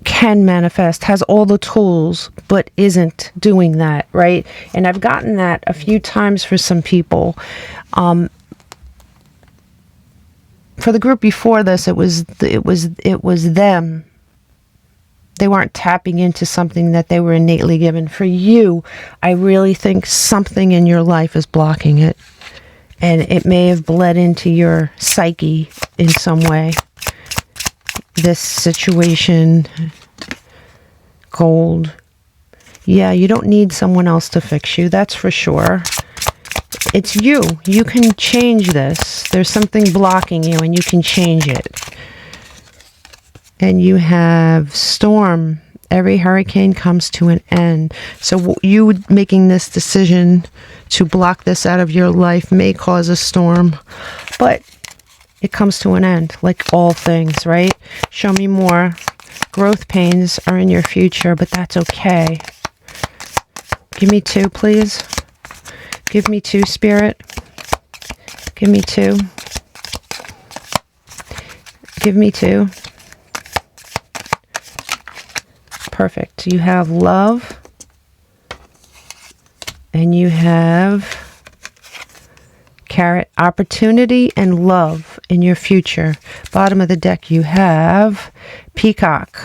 can manifest, has all the tools, but isn't doing that, right? And I've gotten that a few times for some people. For the group before this, it was them. They weren't tapping into something that they were innately given. For you, I really think something in your life is blocking it. And it may have bled into your psyche in some way. This situation, gold. Yeah, you don't need someone else to fix you, that's for sure. It's you. You can change this. There's something blocking you and you can change it. And you have storm. Every hurricane comes to an end. So you making this decision to block this out of your life may cause a storm, but it comes to an end, like all things, right? Show me more. Growth pains are in your future, but that's okay. Give me 2, please. Give me 2, Spirit. Give me 2. Give me 2. Perfect. You have love. And you have carrot, opportunity and love in your future. Bottom of the deck, you have peacock.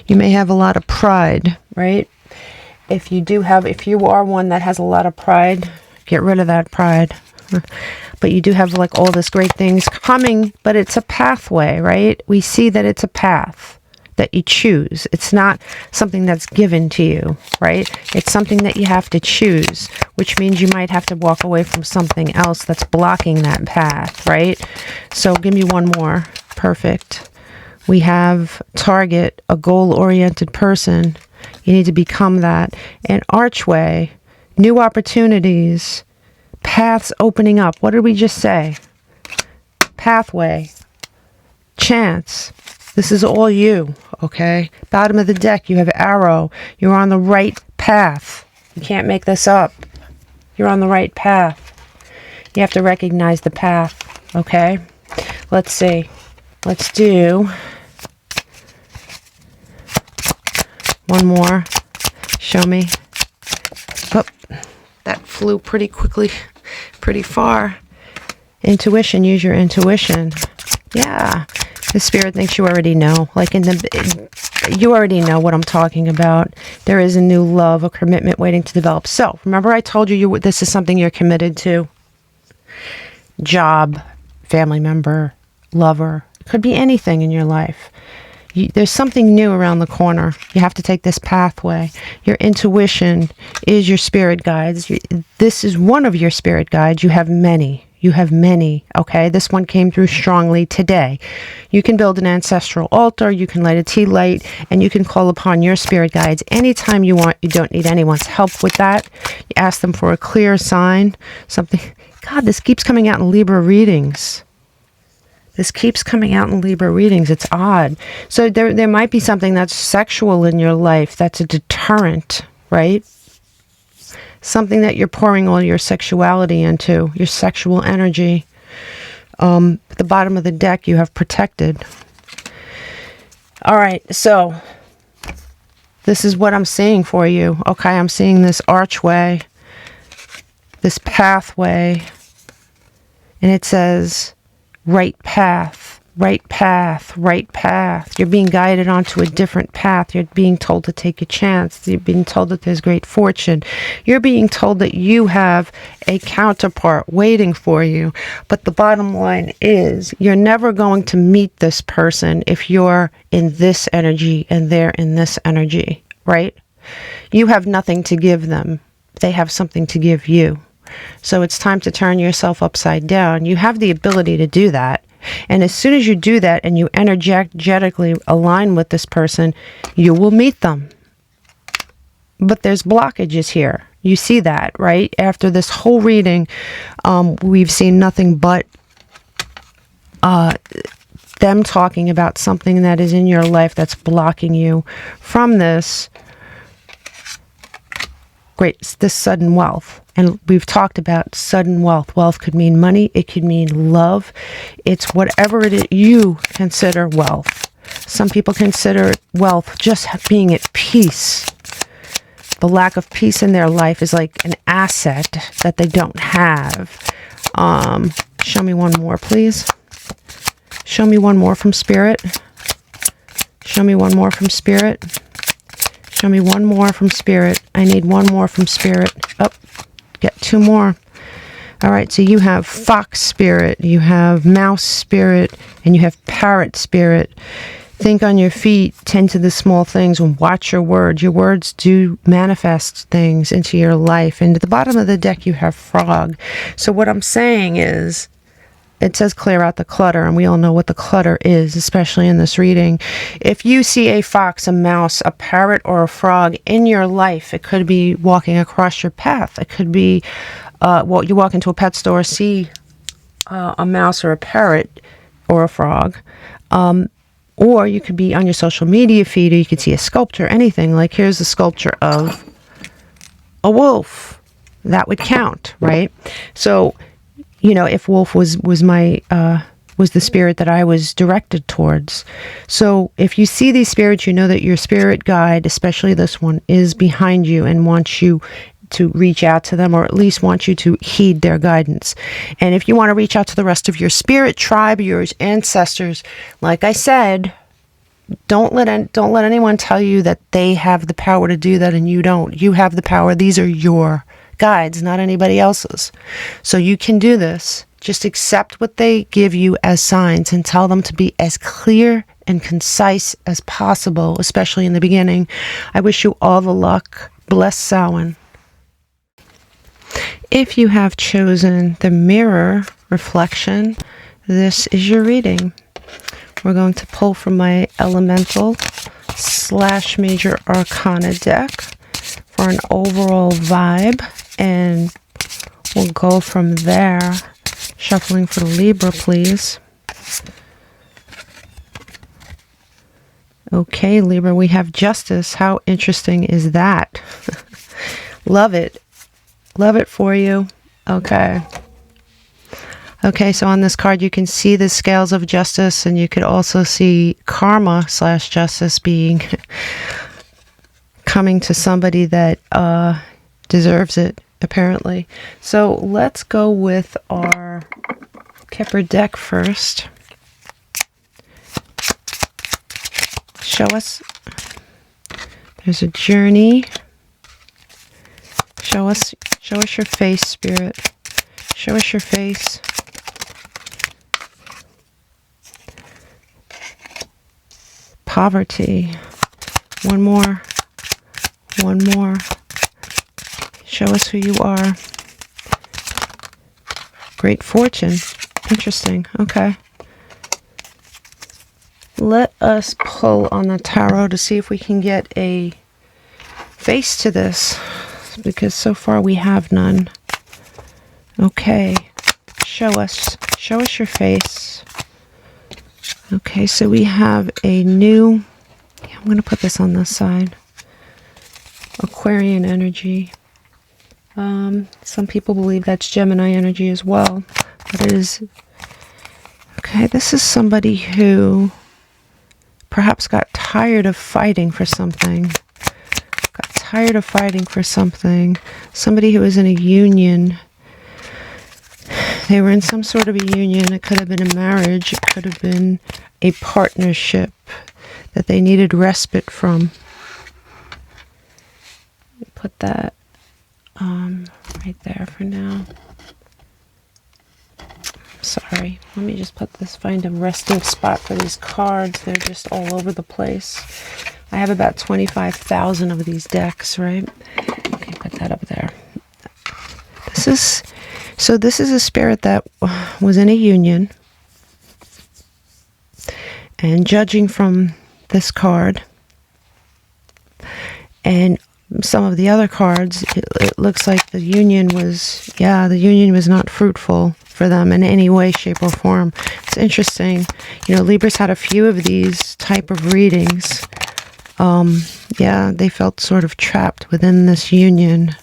You may have a lot of pride, right? If you are one that has a lot of pride, get rid of that pride. But you do have like all this great things coming, but it's a pathway, right? We see that it's a path that you choose. It's not something that's given to you, right? It's something that you have to choose, which means you might have to walk away from something else that's blocking that path, right? So give me one more. Perfect. We have target, a goal-oriented person. You need to become that. And archway, new opportunities, paths opening up. What did we just say? Pathway, chance. This is all you, okay? Bottom of the deck, you have arrow. You're on the right path. You can't make this up. You're on the right path. You have to recognize the path, okay? Let's see. Let's do one more. Show me. Oh, that flew pretty quickly, pretty far. Intuition, use your intuition. Yeah. The spirit thinks you already know. You already know what I'm talking about. There is a new love, a commitment waiting to develop. So, remember I told you this is something you're committed to? Job, family member, lover. It could be anything in your life. There's something new around the corner. You have to take this pathway. Your intuition is your spirit guides. This is one of your spirit guides. You have many. You have many, okay? This one came through strongly today. You can build an ancestral altar, you can light a tea light, and you can call upon your spirit guides anytime you want. You don't need anyone's help with that. You ask them for a clear sign, something. God, this keeps coming out in Libra readings. This keeps coming out in Libra readings. It's odd. So there might be something that's sexual in your life that's a deterrent, right? Something that you're pouring all your sexuality into, your sexual energy. At the bottom of the deck, you have protected. All right, so this is what I'm seeing for you. Okay, I'm seeing this archway, this pathway, and it says, right path, right path, right path. You're being guided onto a different path. You're being told to take a chance. You're being told that there's great fortune. You're being told that you have a counterpart waiting for you. But the bottom line is, you're never going to meet this person if you're in this energy and they're in this energy, right? You have nothing to give them. They have something to give you. So it's time to turn yourself upside down. You have the ability to do that. And as soon as you do that and you energetically align with this person, you will meet them. But there's blockages here. You see that, right? After this whole reading, we've seen nothing but them talking about something that is in your life that's blocking you from this this sudden wealth. And we've talked about sudden wealth. Wealth could mean money. It could mean love. It's whatever it is you consider wealth. Some people consider wealth just being at peace. The lack of peace in their life is like an asset that they don't have. Show me one more, please. Show me one more from Spirit. Show me one more from Spirit. Show me one more from Spirit. I need one more from Spirit. Oh, get two more. All right, so you have fox spirit, you have mouse spirit, and you have parrot spirit. Think on your feet, tend to the small things, and watch your words. Your words do manifest things into your life. And at the bottom of the deck, you have frog. So what I'm saying is, it says clear out the clutter, and we all know what the clutter is, especially in this reading. If you see a fox, a mouse, a parrot, or a frog in your life, it could be walking across your path. It could be, you walk into a pet store, see a mouse or a parrot or a frog. Or you could be on your social media feed, or you could see a sculpture, anything. Like here's the sculpture of a wolf. That would count, right? So, you know, if wolf was the spirit that I was directed towards. So if you see these spirits, you know that your spirit guide, especially this one, is behind you and wants you to reach out to them, or at least wants you to heed their guidance. And if you want to reach out to the rest of your spirit tribe, your ancestors, like I said, don't let anyone tell you that they have the power to do that and you don't. You have the power. These are your guides, not anybody else's. So you can do this. Just accept what they give you as signs and tell them to be as clear and concise as possible, especially in the beginning. I wish you all the luck. Bless Samhain. If you have chosen the mirror reflection, this is your reading. We're going to pull from my elemental / major arcana deck for an overall vibe, and we'll go from there. Shuffling for the Libra, please. Okay, Libra, we have justice. How interesting is that? Love it. Love it for you. Okay. Okay, so on this card, you can see the scales of justice, and you could also see karma / justice being coming to somebody that deserves it, apparently. So let's go with our Kipper deck first. Show us. There's a journey. Show us your face, Spirit. Show us your face. Poverty. One more. One more. Show us who you are. Great fortune. Interesting. Okay. Let us pull on the tarot to see if we can get a face to this, because so far we have none. Okay. Show us your face. Okay, so we have a new, I'm going to put this on this side, Aquarian energy. Some people believe that's Gemini energy as well, but it is, okay, this is somebody who perhaps got tired of fighting for something. Somebody who was in a union. They were in some sort of a union. It could have been a marriage. It could have been a partnership that they needed respite from. Put that right there for now. Sorry. Let me just put this, find a resting spot for these cards. They're just all over the place. I have about 25,000 of these decks, right? Okay, put that up there. This is a spirit that was in a union. And judging from this card and some of the other cards, it looks like the union was not fruitful for them in any way, shape, or form. It's interesting. You know, Libras had a few of these type of readings. They felt sort of trapped within this union.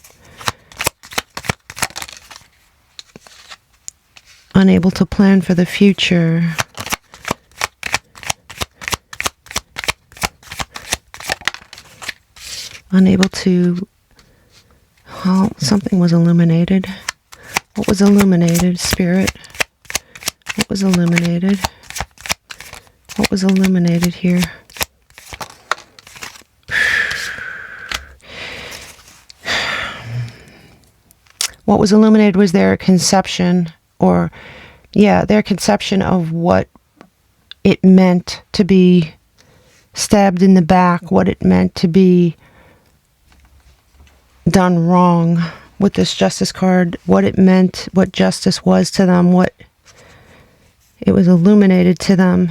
Unable to plan for the future. Unable to, well, something was illuminated. What was illuminated, Spirit? What was illuminated? What was illuminated here? What was illuminated was their conception, their conception of what it meant to be stabbed in the back, what it meant to be done wrong with this justice card, what it meant, what justice was to them, what it was illuminated to them.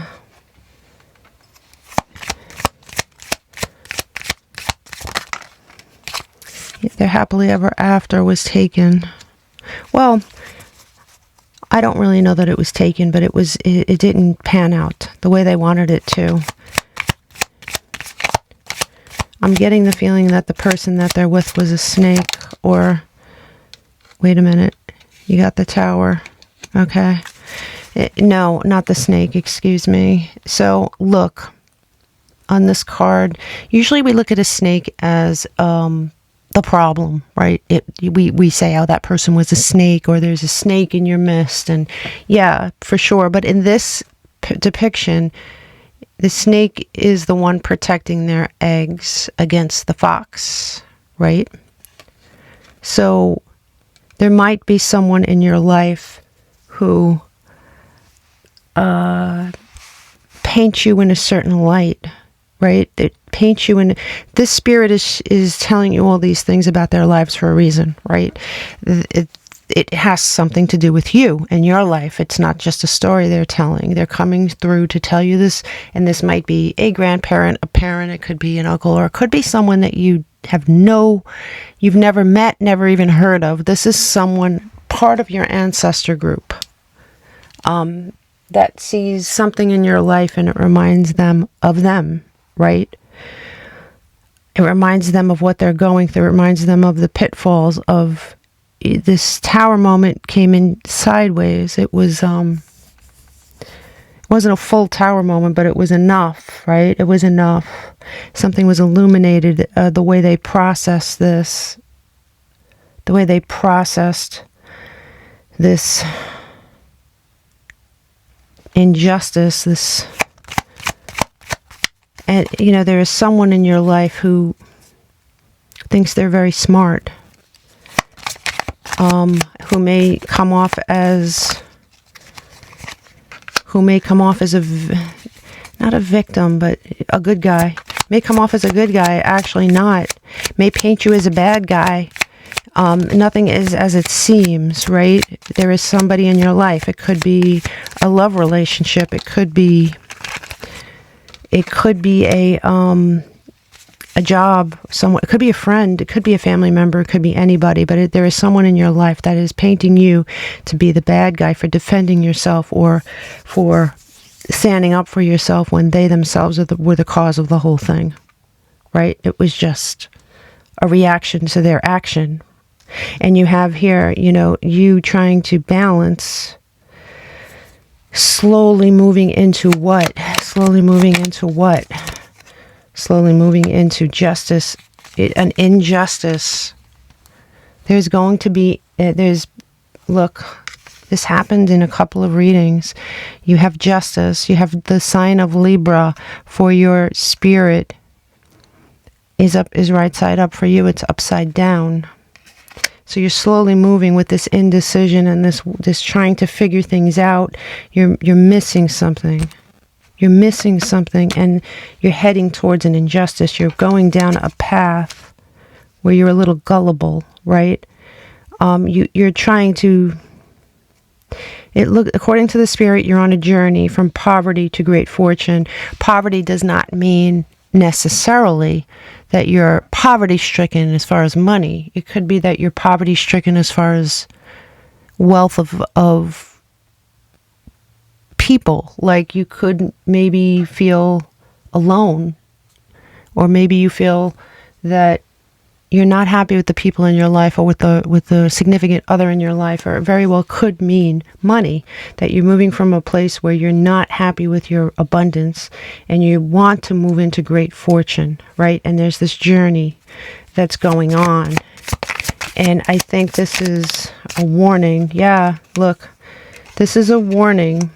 Their happily ever after was taken. Well, I don't really know that it was taken, but it didn't pan out the way they wanted it to. I'm getting the feeling that the person that they're with was a snake, or wait a minute, you got the Tower. Okay. No, not the snake, excuse me. So look, on this card, usually we look at a snake as the problem, right? We say, oh, that person was a snake, or there's a snake in your midst, and yeah, for sure. But in this depiction, the snake is the one protecting their eggs against the fox, right? So there might be someone in your life who paints you in a certain light, right? It paints you in. This spirit is telling you all these things about their lives for a reason, right? It has something to do with you and your life. It's not just a story they're telling. They're coming through to tell you this, and this might be a grandparent, a parent, it could be an uncle, or it could be someone that you've never met, never even heard of. This is someone, part of your ancestor group, that sees something in your life and it reminds them of them, right? It reminds them of what they're going through. It reminds them of the pitfalls of this Tower moment. Came in sideways. It was it wasn't a full Tower moment, but it was enough, right? It was enough. Something was illuminated. The way they processed this, the way they processed this injustice, this, and you know, there is someone in your life who thinks they're very smart, who may come off as not a victim, but a good guy. May come off as a good guy, actually not. May paint you as a bad guy. Nothing is as it seems, right? There is somebody in your life. It could be a love relationship. It could be a job. Someone. It could be a friend. It could be a family member. It could be anybody. But there is someone in your life that is painting you to be the bad guy for defending yourself, or for standing up for yourself when they themselves were the cause of the whole thing, right? It was just a reaction to their action. And you have here, you know, you trying to balance, slowly moving into what? Slowly moving into what? Slowly moving into justice, an injustice. There's going to be, look, this happened in a couple of readings. You have justice. You have the sign of Libra for your spirit is right side up. For you, it's upside down. So you're slowly moving with this indecision and this trying to figure things out. You're missing something. You're missing something, and you're heading towards an injustice. You're going down a path where you're a little gullible, right? You're trying to. According to the spirit, you're on a journey from poverty to great fortune. Poverty does not mean necessarily that you're poverty-stricken as far as money. It could be that you're poverty-stricken as far as wealth of people. Like you could maybe feel alone, or maybe you feel that you're not happy with the people in your life, or with the significant other in your life, or it very well could mean money, that you're moving from a place where you're not happy with your abundance and you want to move into great fortune, right? And there's this journey that's going on. And I think this is a warning. Yeah, look, this is a warning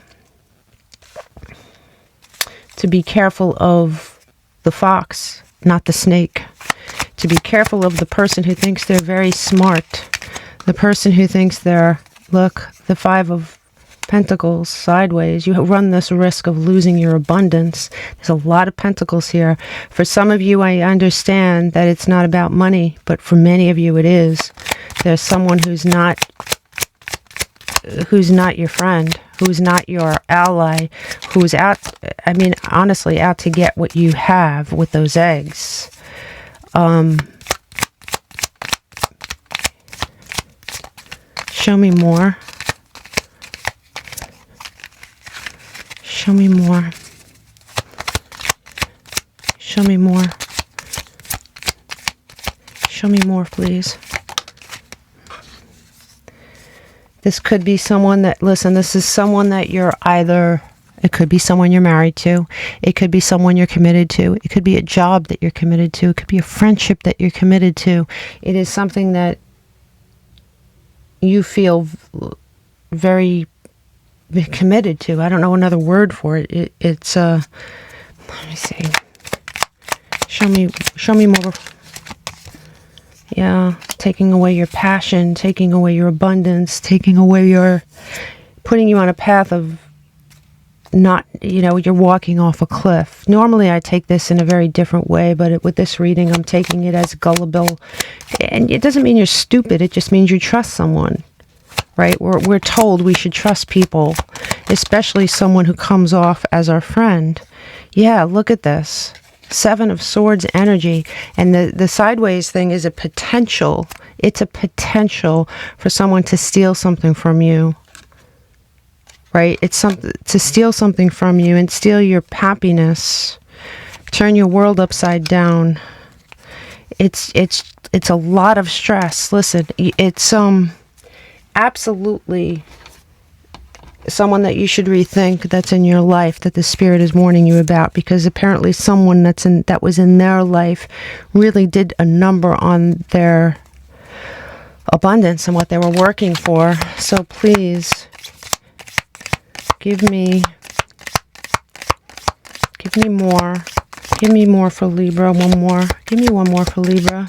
to be careful of the fox, not the snake. To be careful of the person who thinks they're very smart. The person who thinks they're, look, the Five of Pentacles sideways. You run this risk of losing your abundance. There's a lot of pentacles here. For some of you, I understand that it's not about money, but for many of you it is. There's someone who's not your friend, who's not your ally, who's out, I mean, honestly, out to get what you have with those eggs. Show me more. Show me more. Show me more. Show me more, please. This could be someone that, listen, this is someone that you're either, it could be someone you're married to. It could be someone you're committed to. It could be a job that you're committed to. It could be a friendship that you're committed to. It is something that you feel very committed to. I don't know another word for it. It's let me see. Show me more. Yeah, taking away your passion, taking away your abundance, taking away putting you on a path of not, you know, you're walking off a cliff. Normally I take this in a very different way, but with this reading, I'm taking it as gullible. And it doesn't mean you're stupid. It just means you trust someone, right? We're told we should trust people, especially someone who comes off as our friend. Yeah, look at this. Seven of Swords energy. And the sideways thing is a potential. It's a potential for someone to steal something from you. Right? It's something to steal something from you and steal your happiness. Turn your world upside down. It's a lot of stress. Listen, it's absolutely someone that you should rethink that's in your life, that the spirit is warning you about, because apparently someone that was in their life really did a number on their abundance and what they were working for. So please give me more. Give me more for Libra. One more. Give me one more for Libra.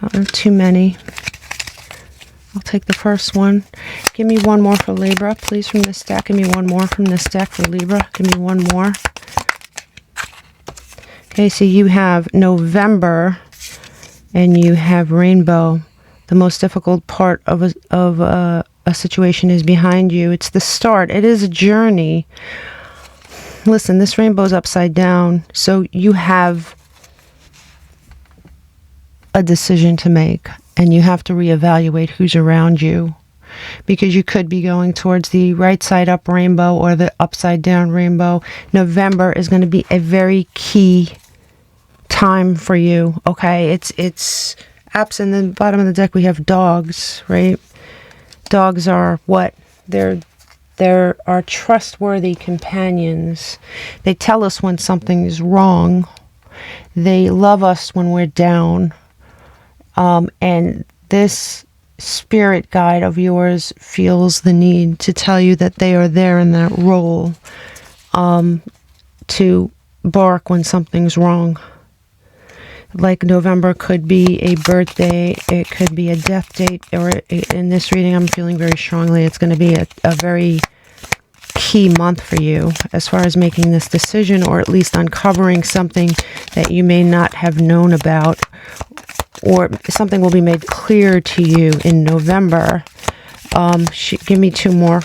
Oh, too many. I'll take the first one. Give me one more for Libra, please, from this deck. Give me one more from this deck for Libra. Give me one more. Okay, so you have November and you have Rainbow. The most difficult part of a situation is behind you. It's the start. It is a journey. Listen, this rainbow's upside down, so you have a decision to make, and you have to reevaluate who's around you. because you could be going towards the right side up rainbow or the upside down rainbow. November is going to be a very key time for you, okay? It's apps in the bottom of the deck. We have dogs, right? Dogs are what? They're our trustworthy companions. They tell us when something is wrong. They love us when we're down. And this spirit guide of yours feels the need to tell you that they are there in that role, to bark when something's wrong. Like November could be a birthday, it could be a death date, or in this reading I'm feeling very strongly it's going to be a very key month for you as far as making this decision, or at least uncovering something that you may not have known about, or something will be made clear to you in November. Give me two more.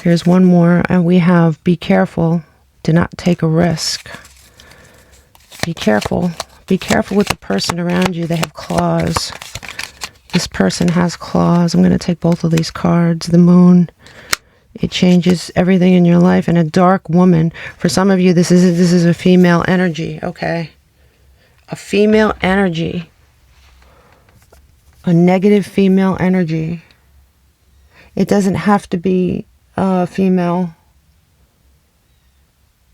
Here's one more, and we have be careful, do not take a risk. Be careful. Be careful with the person around you. They have claws. This person has claws. I'm going to take both of these cards. The moon. It changes everything in your life. And a dark woman. For some of you, this is a female energy. Okay. A female energy. A negative female energy. It doesn't have to be female.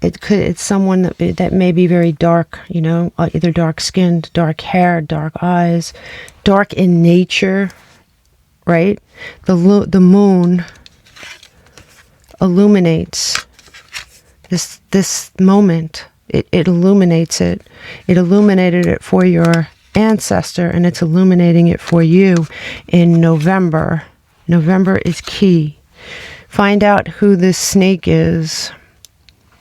It's someone that may be very dark, you know, either dark-skinned, dark hair, dark eyes, dark in nature, right? The moon illuminates this moment. It illuminates it. It illuminated it for your ancestor, and it's illuminating it for you in November. November is key. Find out who this snake is.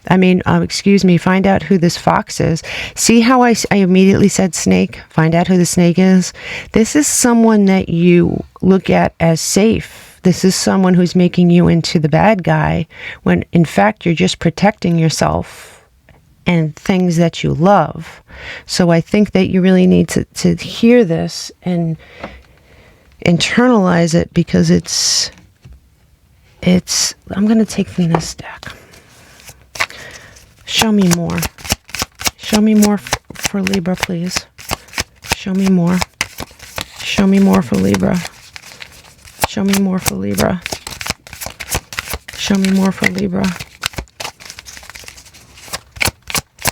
Find out who this fox is. See how I immediately said snake? Find out who the snake is. This is someone that you look at as safe. This is someone who's making you into the bad guy, when in fact you're just protecting yourself and things that you love. So I think that you really need to hear this and internalize it, because it's I'm going to take from this deck. Show me more. Show me more for Libra, please. Show me more. Show me more for Libra. Show me more for Libra. Show me more for Libra.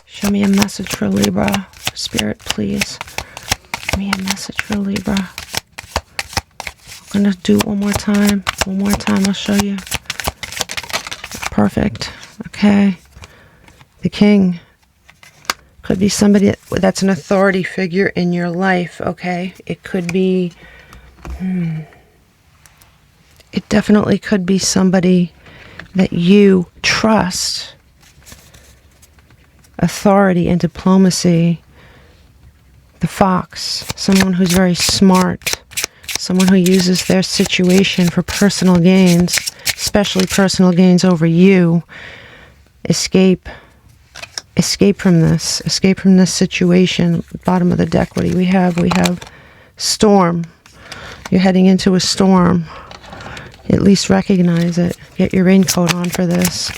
Show me a message for Libra. Spirit, please. Give me a message for Libra. I'm going to do it one more time. One more time, I'll show you. Perfect. Okay. The king could be somebody that's an authority figure in your life, okay? It could be, it definitely could be somebody that you trust. Authority and diplomacy. The fox, someone who's very smart, someone who uses their situation for personal gains, especially personal gains over you. Escape from this. Escape from this situation. Bottom of the deck, what do we have? We have storm. You're heading into a storm. At least recognize it. Get your raincoat on for this.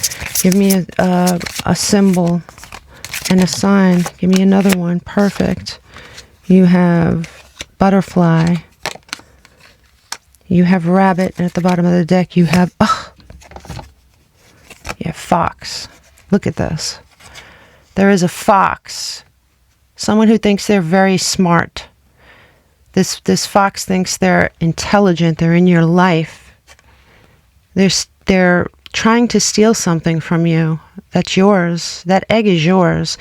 Give me a symbol and a sign. Give me another one. Perfect. You have butterfly. You have rabbit. And at the bottom of the deck, you have fox. Look at this. There is a fox. Someone who thinks they're very smart. This fox thinks they're intelligent. They're in your life. They're trying to steal something from you. That's yours. That egg is yours.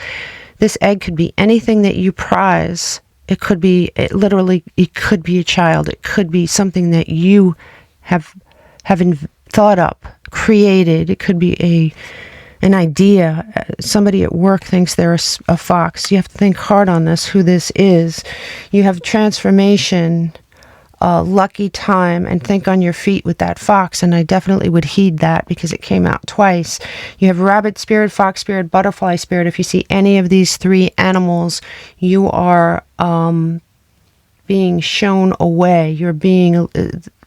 This egg could be anything that you prize. It could be, it could be a child. It could be something that you have thought up, created. It could be an idea. Somebody at work thinks they're a fox. You have to think hard on this, who this is. You have transformation, lucky time, and think on your feet with that fox. And I definitely would heed that because it came out twice. You have rabbit spirit, fox spirit, butterfly spirit. If you see any of these three animals, you are being shown a way. You're being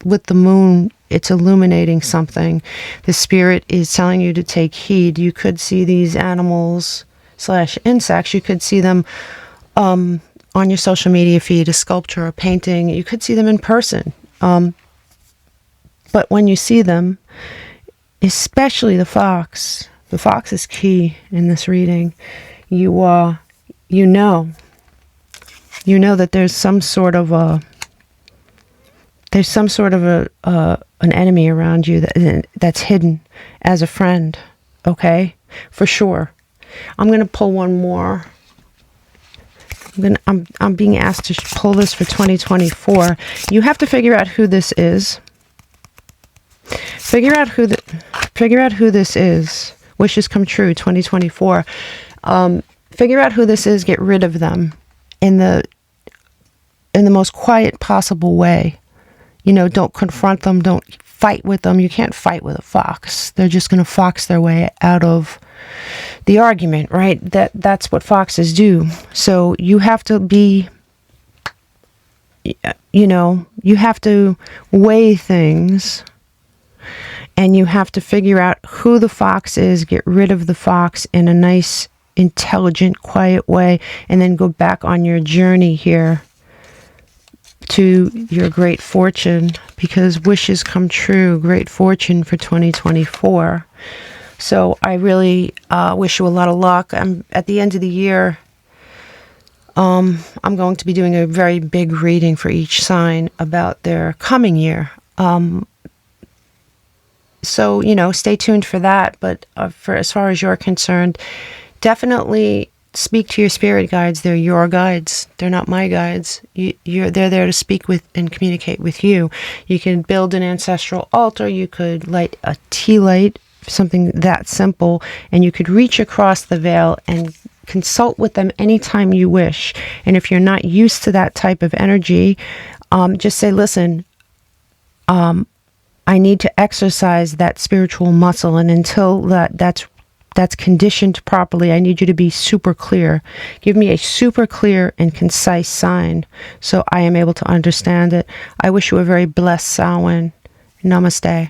with the moon, it's illuminating something. The spirit is telling you to take heed. You could see these animals / insects. You could see them on your social media feed, a sculpture, a painting. You could see them in person. But when you see them, especially the fox is key in this reading. You know that there's some sort of an enemy around you that's hidden as a friend. Okay, for sure. I'm gonna pull one more. I'm being asked to pull this for 2024. You have to figure out who this is. Figure out who this is. Wishes come true 2024. Figure out who this is. Get rid of them in the most quiet possible way. You know, don't confront them. Don't fight with them. You can't fight with a fox. They're just going to fox their way out of the argument, right? That's what foxes do. So you have to be, you have to weigh things, and you have to figure out who the fox is, get rid of the fox in a nice, intelligent, quiet way, and then go back on your journey here to your great fortune, because wishes come true, great fortune for 2024. So I really wish you a lot of luck. At the end of the year, I'm going to be doing a very big reading for each sign about their coming year. So, stay tuned for that. But for as far as you're concerned, definitely speak to your spirit guides. They're your guides. They're not my guides. They're there to speak with and communicate with you. You can build an ancestral altar. You could light a tea light, something that simple, and you could reach across the veil and consult with them anytime you wish. And if you're not used to that type of energy, just say, listen, I need to exercise that spiritual muscle, and until that's conditioned properly, I need you to be super clear. Give me a super clear and concise sign so I am able to understand it. I wish you a very blessed Samhain. Namaste.